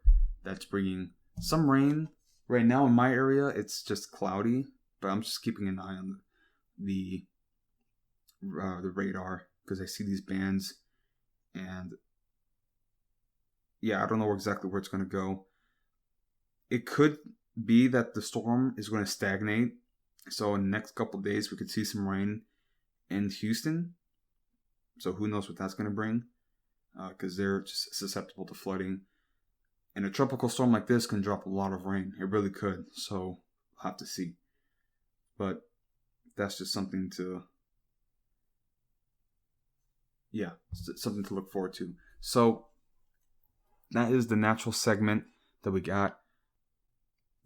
[SPEAKER 1] that's bringing some rain. Right now in my area, it's just cloudy, but I'm just keeping an eye on the radar because I see these bands, and I don't know exactly where it's going to go. It could be that the storm is going to stagnate, so in the next couple of days we could see some rain in Houston. So who knows what that's going to bring, because they're just susceptible to flooding. And a tropical storm like this can drop a lot of rain. It really could. So we'll have to see. But that's just something to, something to look forward to. So that is the natural segment that we got.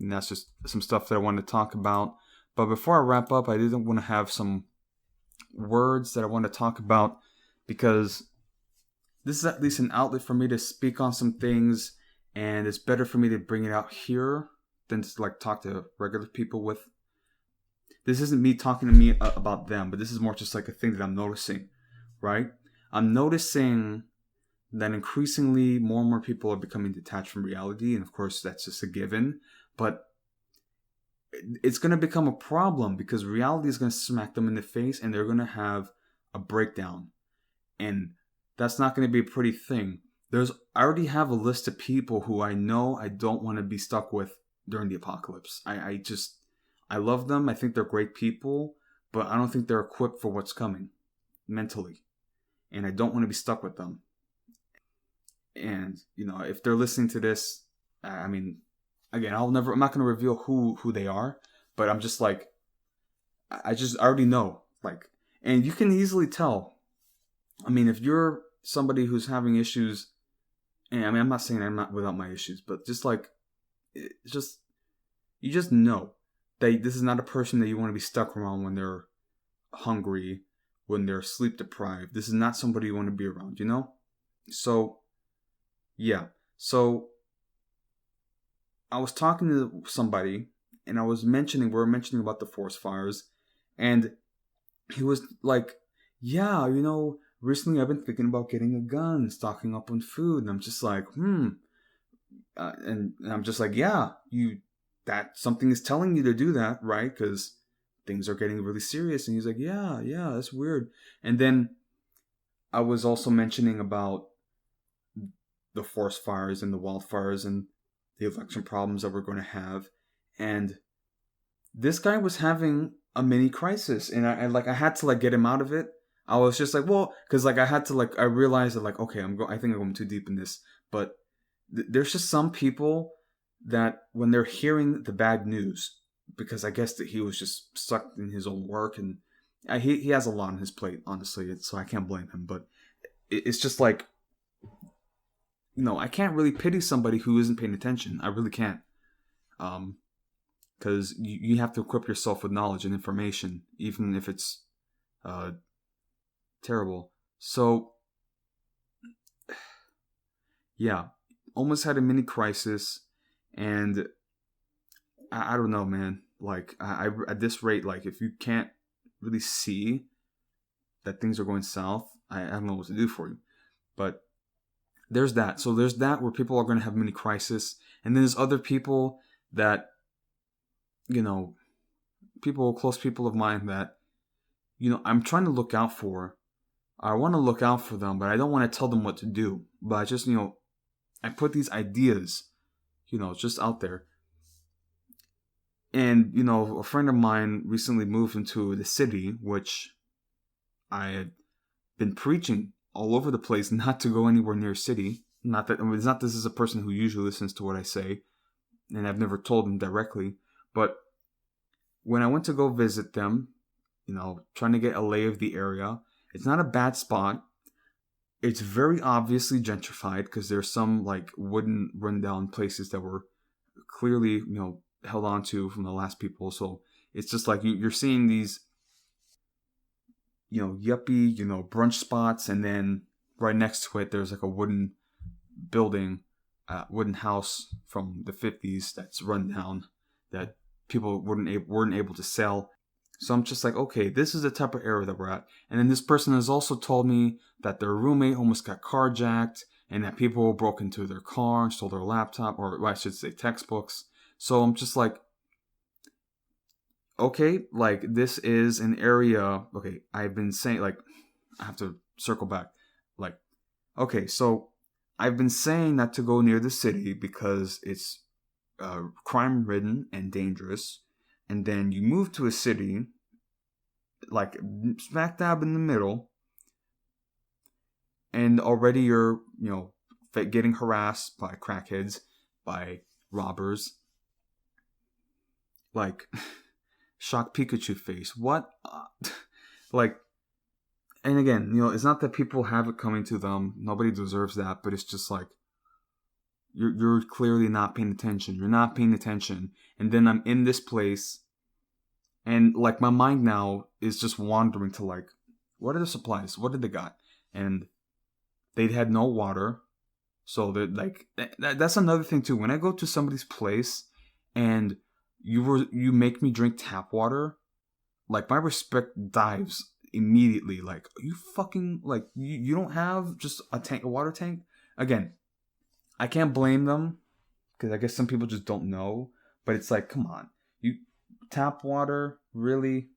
[SPEAKER 1] And that's just some stuff that I wanted to talk about. But before I wrap up, I did want to have some words that I want to talk about, because this is at least an outlet for me to speak on some things, and it's better for me to bring it out here than to like talk to regular people with. This isn't me talking to me about them, but this is more just like a thing that I'm noticing, right? I'm noticing that increasingly more and more people are becoming detached from reality, and of course that's just a given, but it's going to become a problem because reality is going to smack them in the face and they're going to have a breakdown. And that's not going to be a pretty thing. I already have a list of people who I know I don't want to be stuck with during the apocalypse. I love them. I think they're great people, but I don't think they're equipped for what's coming mentally. And I don't want to be stuck with them. And, if they're listening to this, I mean, again, I'm not going to reveal who they are, but I'm just like, I already know, like, and you can easily tell. I mean, if you're somebody who's having issues, and I mean, I'm not saying I'm not without my issues, but just like, you just know that this is not a person that you want to be stuck around when they're hungry, when they're sleep deprived. This is not somebody you want to be around, So, yeah. So, I was talking to somebody, and we were mentioning about the forest fires, and he was like, yeah, recently I've been thinking about getting a gun, stocking up on food, and I'm just like, and I'm just like, yeah, that something is telling you to do that, right? Because things are getting really serious. And he's like, yeah, that's weird. And then I was also mentioning about the forest fires and the wildfires and the election problems that we're going to have. And this guy was having a mini crisis, and I had to like get him out of it. I was just like, well, because like I had to like, I realized that like, okay, I think I'm going too deep in this, but there's just some people that when they're hearing the bad news, because I guess that he was just stuck in his own work, and he has a lot on his plate, honestly, so I can't blame him, but it's just like, I can't really pity somebody who isn't paying attention. I really can't. Because you have to equip yourself with knowledge and information, even if it's terrible. So, yeah, almost had a mini crisis, and I don't know, man. Like, I at this rate, like, if you can't really see that things are going south, I don't know what to do for you. But there's that. So there's that where people are going to have mini crisis, and then there's other people that, close people of mine that, I'm trying to look out for. I want to look out for them, but I don't want to tell them what to do. But I just, I put these ideas, just out there. And, a friend of mine recently moved into the city, which I had been preaching all over the place not to go anywhere near a city. It's not this is a person who usually listens to what I say, and I've never told them directly. But when I went to go visit them, trying to get a lay of the area, it's not a bad spot. It's very obviously gentrified because there's some like wooden rundown places that were clearly, held on to from the last people. So it's just like you're seeing these, yuppie, brunch spots, and then right next to it there's like a wooden building, wooden house from the 50s that's run down that people weren't able to sell. So I'm just like, okay, this is the type of area that we're at. And then this person has also told me that their roommate almost got carjacked, and that people broke into their car and stole their laptop, or I should say textbooks. So I'm just like, okay, like this is an area. Okay, I've been saying, like, I have to circle back. Like, okay, so I've been saying not to go near the city because it's crime ridden and dangerous. And then you move to a city, like smack dab in the middle, and already you're, getting harassed by crackheads, by robbers. Like, shock Pikachu face. What? Like, and again, it's not that people have it coming to them. Nobody deserves that, but it's just like, you're clearly not paying attention. You're not paying attention. And then I'm in this place, and like my mind now is just wandering to like, what are the supplies? What did they got? And they had no water. So they're like, that's another thing too. When I go to somebody's place and you make me drink tap water, like my respect dives immediately. Like, you fucking, like, you don't have just a water tank? Again, I can't blame them, because I guess some people just don't know. But it's like, come on, you tap water, really?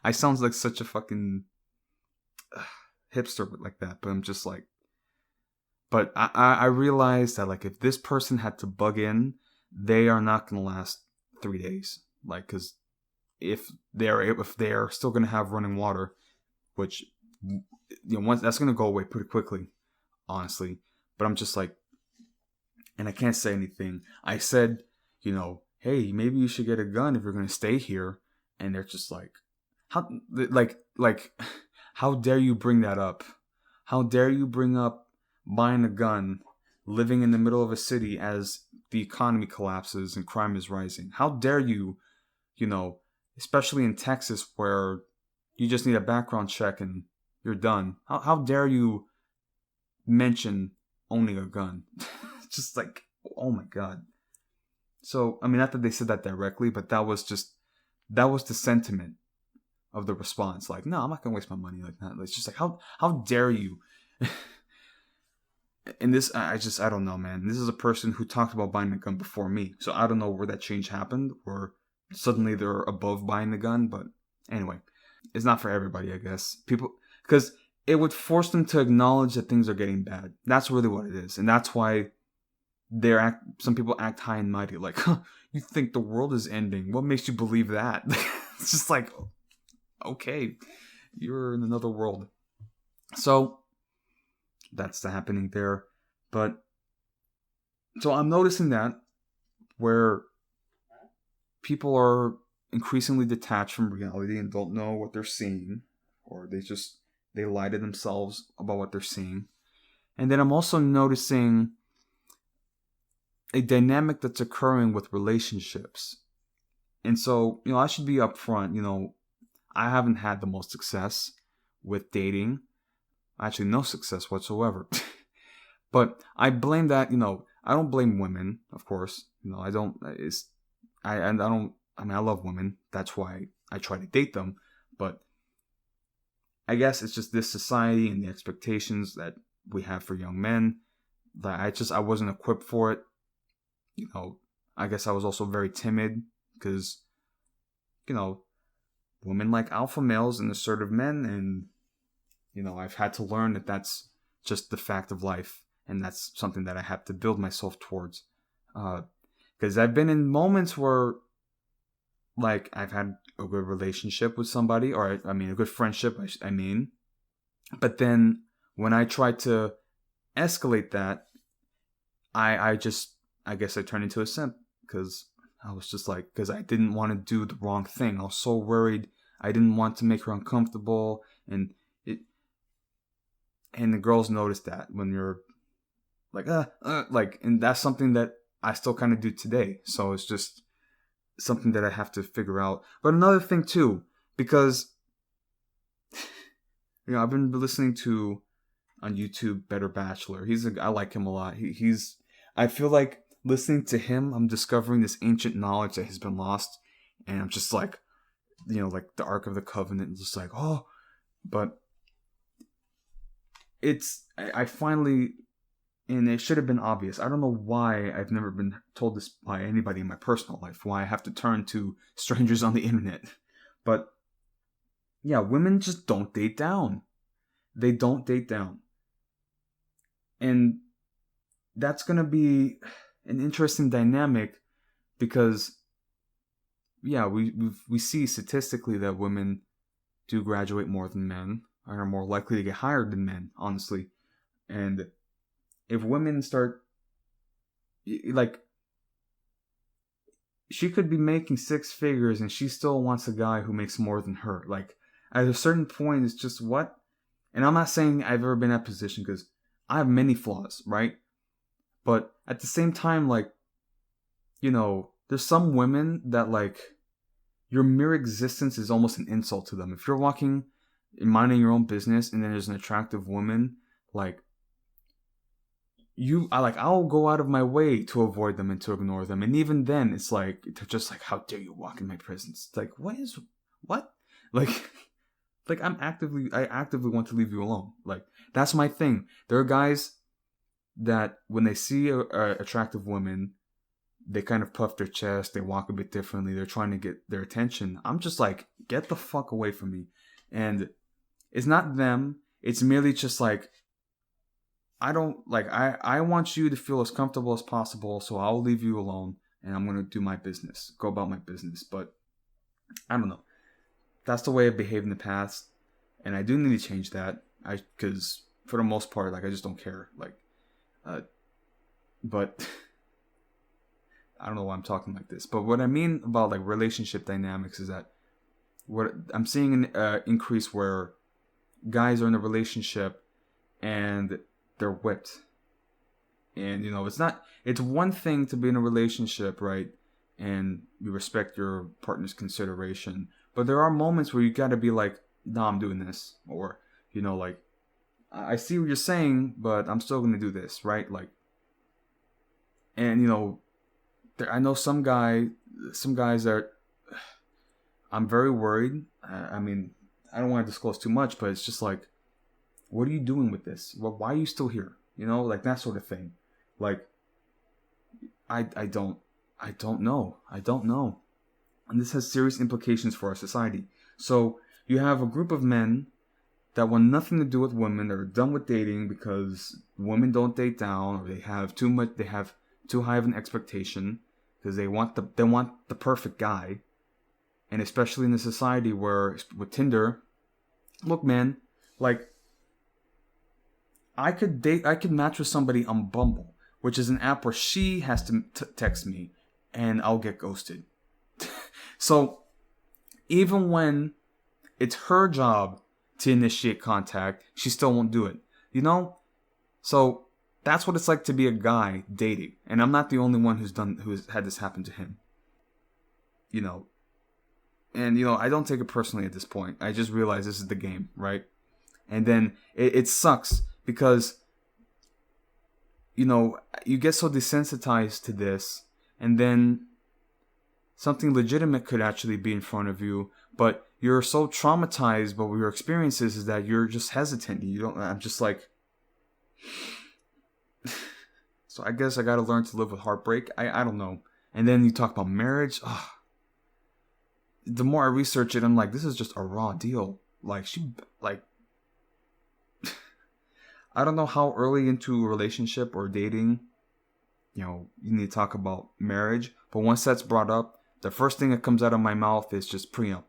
[SPEAKER 1] I sound like such a fucking hipster like that, but I'm just like, but I realized that, like, if this person had to bug in, they are not gonna last 3 days, like, because if they're still gonna have running water, which once that's gonna go away pretty quickly, honestly. But I'm just like, and I can't say anything. I said, hey, maybe you should get a gun if you're gonna stay here, and they're just like, how, like, how dare you bring that up? How dare you bring up buying a gun, living in the middle of a city as the economy collapses and crime is rising? How dare you, especially in Texas where you just need a background check and you're done. How dare you mention owning a gun? Just like, oh my God. So, I mean, not that they said that directly, but that was the sentiment of the response. Like, no, I'm not gonna waste my money like that. It's just like, how dare you? And this, I don't know, man. This is a person who talked about buying a gun before me. So I don't know where that change happened, or suddenly they're above buying the gun. But anyway, it's not for everybody, I guess. People, because it would force them to acknowledge that things are getting bad. That's really what it is. And that's why some people act high and mighty. Like, you think the world is ending? What makes you believe that? It's just like, okay, you're in another world. So that's happening there. But so I'm noticing that where people are increasingly detached from reality and don't know what they're seeing, or they lie to themselves about what they're seeing. And then I'm also noticing a dynamic that's occurring with relationships. And so, I should be upfront. I haven't had the most success with dating. Actually, no success whatsoever. But I blame that, I don't blame women, of course. I don't, I love women. That's why I try to date them. But I guess it's just this society and the expectations that we have for young men that I wasn't equipped for it. I guess I was also very timid because, women like alpha males and assertive men, and I've had to learn that that's just the fact of life, and that's something that I have to build myself towards. Because I've been in moments where, like, I've had a good relationship with somebody, or a good friendship, but then when I tried to escalate that, I guess I turned into a simp, because I was just like, because I didn't want to do the wrong thing. I was so worried. I didn't want to make her uncomfortable, and the girls noticed that when you're like, and that's something that I still kind of do today. So it's just something that I have to figure out. But another thing too, because I've been listening to on YouTube Better Bachelor. I like him a lot. I feel like listening to him, I'm discovering this ancient knowledge that has been lost, and I'm just like, like the Ark of the Covenant, and just like, oh, but I finally, and it should have been obvious. I don't know why I've never been told this by anybody in my personal life, why I have to turn to strangers on the internet. But yeah, women just don't date down. They don't date down. And that's going to be an interesting dynamic because, yeah, we see statistically that women do graduate more than men, and are more likely to get hired than men, honestly. And if women start, like, she could be making six figures and she still wants a guy who makes more than her. Like, at a certain point, it's just what? And I'm not saying I've ever been in that position because I have many flaws, right? But at the same time, like, there's some women that, like, your mere existence is almost an insult to them. If you're walking and minding your own business and then there's an attractive woman, like, I'll go out of my way to avoid them and to ignore them. And even then, it's like, they're just like, how dare you walk in my presence? It's like, what? Like, I actively want to leave you alone. Like, that's my thing. There are guys that when they see a attractive woman, they kind of puff their chest, they walk a bit differently, they're trying to get their attention. I'm just like, get the fuck away from me. And it's not them, it's merely just like, I want you to feel as comfortable as possible, so I'll leave you alone and I'm going to do my business, go about my business. But I don't know. That's the way I've behaved in the past, and I do need to change that. Because for the most part, like, I just don't care. Like, but I don't know why I'm talking like this. But what I mean about, like, relationship dynamics is that what I'm seeing an increase where guys are in a relationship and they're whipped. And, it's one thing to be in a relationship, right? And you respect your partner's consideration. But there are moments where you gotta be like, nah, I'm doing this. Or, like, I see what you're saying, but I'm still gonna do this, right? Like, and, I know some guys that I'm very worried. I mean, I don't want to disclose too much, but it's just like, what are you doing with this? Well, why are you still here? Like, that sort of thing. Like, I don't know. And this has serious implications for our society. So you have a group of men that want nothing to do with women. They're done with dating because women don't date down, or they have too high of an expectation because they want the perfect guy. And especially in a society where, with Tinder, look, man, like, I could match with somebody on Bumble, which is an app where she has to text me and I'll get ghosted. So even when it's her job to initiate contact, she still won't do it. So that's what it's like to be a guy dating. And I'm not the only one who's had this happen to him. And I don't take it personally at this point. I just realize this is the game, right? And then it sucks because you get so desensitized to this, and then something legitimate could actually be in front of you, but you're so traumatized by your experiences is that you're just hesitant. I'm just like, so I guess I gotta learn to live with heartbreak. I don't know. And then you talk about marriage. The more I research it, I'm like, this is just a raw deal. Like, I don't know how early into a relationship or dating, you need to talk about marriage. But once that's brought up, the first thing that comes out of my mouth is just prenup.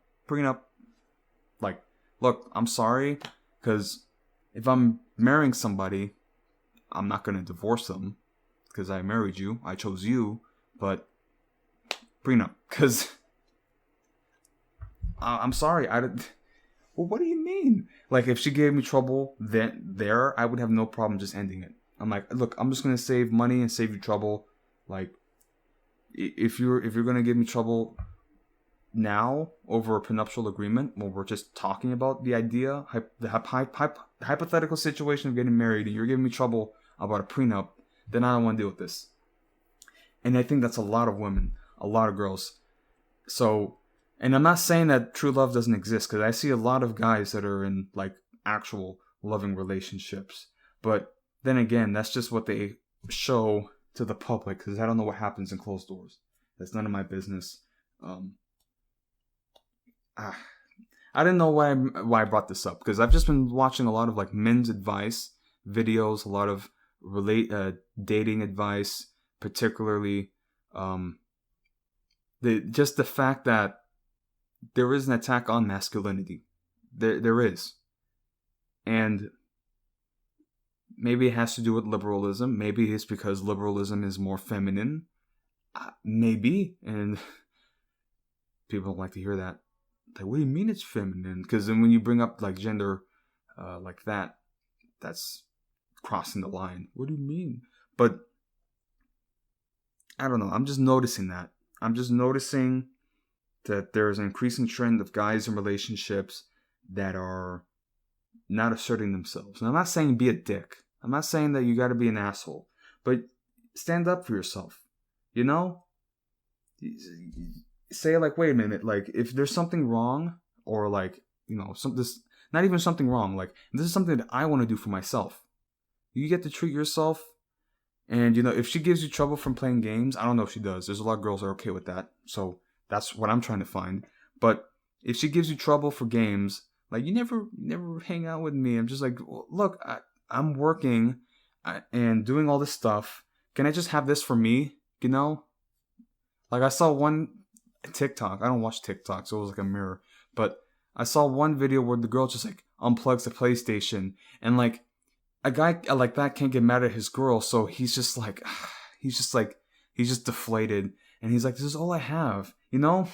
[SPEAKER 1] Like, look, I'm sorry, because if I'm marrying somebody, I'm not going to divorce them because I married you. I chose you, but prenup. Because I'm sorry. Well, what do you mean? Like, if she gave me trouble I would have no problem just ending it. I'm like, look, I'm just gonna save money and save you trouble. Like, if you're gonna give me trouble now over a prenuptial agreement, when we're just talking about the idea, the hypothetical situation of getting married, and you're giving me trouble about a prenup, then I don't want to deal with this. And I think that's a lot of women, a lot of girls. So. And I'm not saying that true love doesn't exist, because I see a lot of guys that are in, like, actual loving relationships. But then again, that's just what they show to the public, because I don't know what happens in closed doors. That's none of my business. I didn't know why I brought this up, because I've just been watching a lot of like men's advice videos, a lot of dating advice, particularly the fact that there is an attack on masculinity. There is. And maybe it has to do with liberalism. Maybe it's because liberalism is more feminine. Maybe. And people don't like to hear that. Like, what do you mean it's feminine? Because then when you bring up like gender like that, that's crossing the line. What do you mean? But I don't know. I'm just noticing that. I'm just noticing that there's an increasing trend of guys in relationships that are not asserting themselves. And I'm not saying be a dick. I'm not saying that you got to be an asshole. But stand up for yourself. You know? Say like, wait a minute. Like, if there's something wrong, or like, you know, not even something wrong. Like, this is something that I want to do for myself. You get to treat yourself. And, you know, if she gives you trouble from playing games, I don't know if she does. There's a lot of girls that are okay with that. So that's what I'm trying to find. But if she gives you trouble for games, like, you never hang out with me. I'm just like, look, I'm working and doing all this stuff. Can I just have this for me? You know? Like, I saw one TikTok. I don't watch TikTok, so it was like a mirror. But I saw one video where the girl just like unplugs the PlayStation. And like, a guy like that can't get mad at his girl. So he's just deflated. And he's like, this is all I have. You know?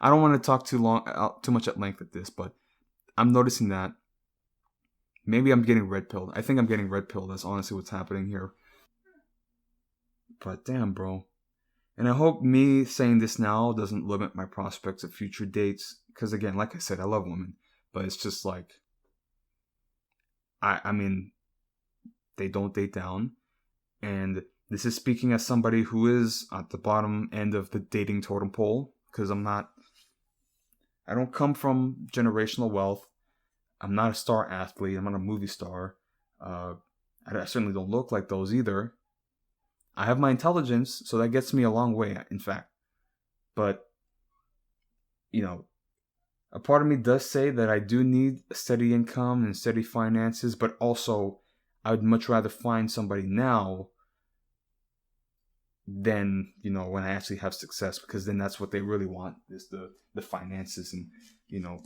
[SPEAKER 1] I don't want to talk too much at length at this, but I'm noticing that maybe I'm getting red-pilled. I think I'm getting red-pilled. That's honestly what's happening here. But damn, bro. And I hope me saying this now doesn't limit my prospects of future dates. Because again, like I said, I love women. But it's just like, I mean, they don't date down. And this is speaking as somebody who is at the bottom end of the dating totem pole. Because I don't come from generational wealth. I'm not a star athlete. I'm not a movie star. I certainly don't look like those either. I have my intelligence, so that gets me a long way, in fact. But, you know, a part of me does say that I do need a steady income and steady finances, but also I would much rather find somebody now than, you know, when I actually have success, because then that's what they really want, is the finances and, you know,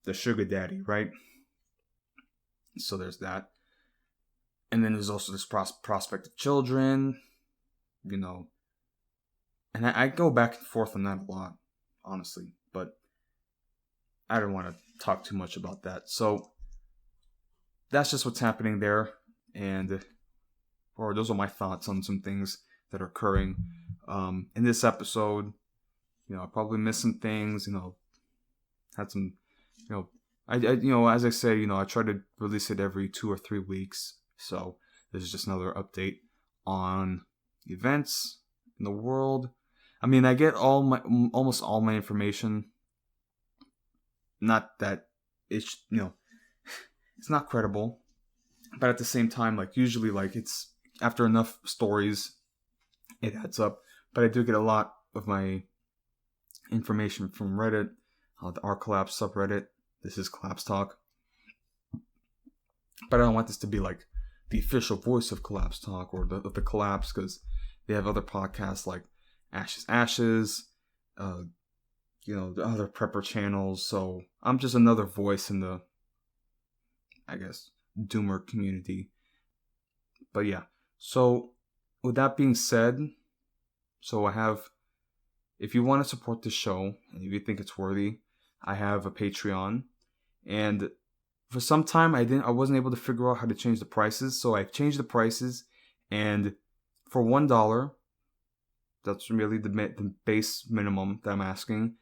[SPEAKER 1] the sugar daddy, right? So there's that. And then there's also this prospect of children, you know. And I go back and forth on that a lot, honestly. But I don't want to talk too much about that. So that's just what's happening there. And those are my thoughts on some things that are occurring in this episode. You know, I probably missed some things, you know, had some, you know, I you know, as I say, you know, I try to release it every 2 or 3 weeks. So this is just another update on events in the world. I mean, I get almost all my information. Not that it's, you know, it's not credible, but at the same time, like, usually, like, it's after enough stories, it adds up. But I do get a lot of my information from Reddit, the R Collapse subreddit. This is Collapse Talk. But I don't want this to be like the official voice of Collapse Talk or the Collapse, because they have other podcasts like Ashes Ashes, you know, the other prepper channels. So I'm just another voice in the, I guess, doomer community. But yeah, so with that being said, so I have, if you want to support this show and if you think it's worthy, I have a Patreon. And for some time I wasn't able to figure out how to change the prices, so I've changed the prices. And for $1, that's really the base minimum that I'm asking.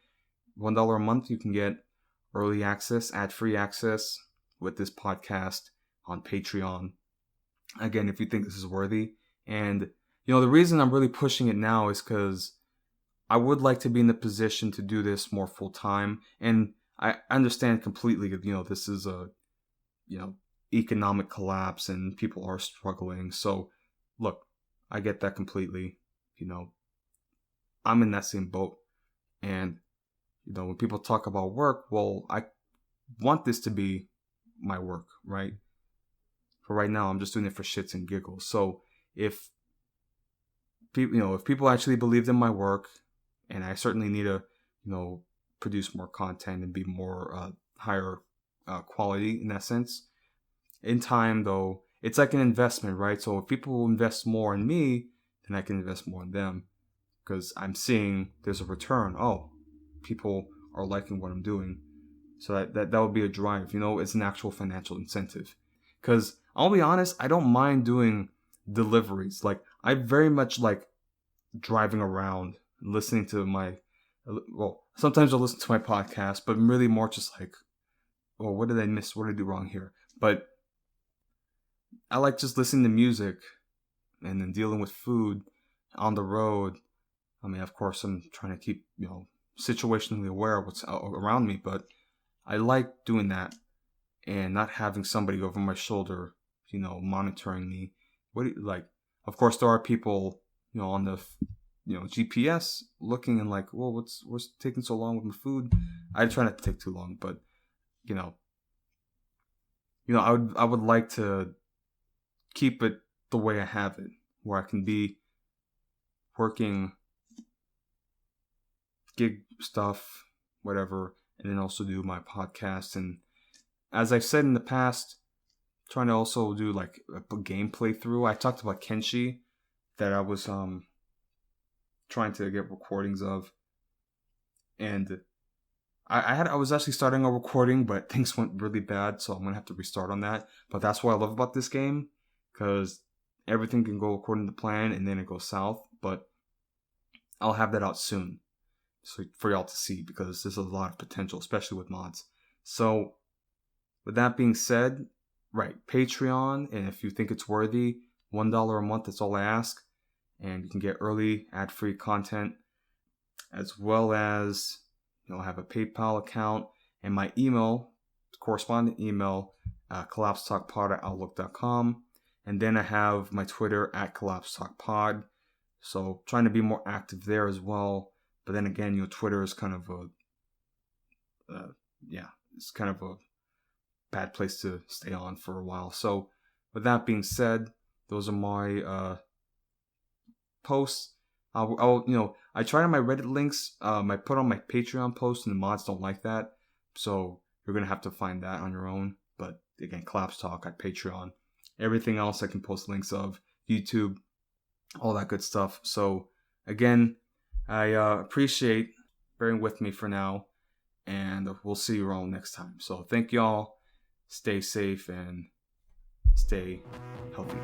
[SPEAKER 1] $1 a month, you can get early access, ad-free access with this podcast on Patreon. Again, if you think this is worthy. And, you know, the reason I'm really pushing it now is because I would like to be in the position to do this more full time. And I understand completely, you know, this is economic collapse and people are struggling. So look, I get that completely. I'm in that same boat. And, when people talk about work, well, I want this to be my work, right? For right now, I'm just doing it for shits and giggles. So if people, if people actually believed in my work, and I certainly need to, produce more content and be more higher quality in that sense. In time, though, it's like an investment, right? So if people invest more in me, then I can invest more in them because I'm seeing there's a return. Oh, people are liking what I'm doing. So that would be a drive, it's an actual financial incentive. Because I'll be honest, I don't mind doing deliveries. Like, I very much like driving around, listening to sometimes I'll listen to my podcast, but I'm really more just like, oh, what did I miss? What did I do wrong here? But I like just listening to music and then dealing with food on the road. I mean, of course, I'm trying to keep, situationally aware of what's around me, but I like doing that and not having somebody over my shoulder, monitoring me. Of course, there are people, on the, GPS looking and like, well, what's taking so long with my food? I try not to take too long, but, I would like to keep it the way I have it, where I can be working gig stuff, whatever, and then also do my podcast. And as I've said in the past, trying to also do like a game playthrough. I talked about Kenshi that I was trying to get recordings of, and I was actually starting a recording, but things went really bad, so I'm gonna have to restart on that. But that's what I love about this game, because everything can go according to plan and then it goes south. But I'll have that out soon, so for y'all to see, because there's a lot of potential, especially with mods. So with that being said, right, Patreon, and if you think it's worthy, $1 a month, that's all I ask. And you can get early ad-free content, as well as, I have a PayPal account and my email, correspondent email, collapsetalkpod@outlook.com. And then I have my Twitter @collapsetalkpod. So trying to be more active there as well. But then again, Twitter is kind of it's kind of a bad place to stay on for a while. So with that being said, those are my posts. I tried on my Reddit links. I put on my Patreon post, and the mods don't like that, so you're gonna have to find that on your own. But again, Collapse Talk at Patreon. Everything else I can post links of, YouTube, all that good stuff. So again, I appreciate bearing with me for now, and we'll see you all next time. So thank y'all. Stay safe and stay healthy.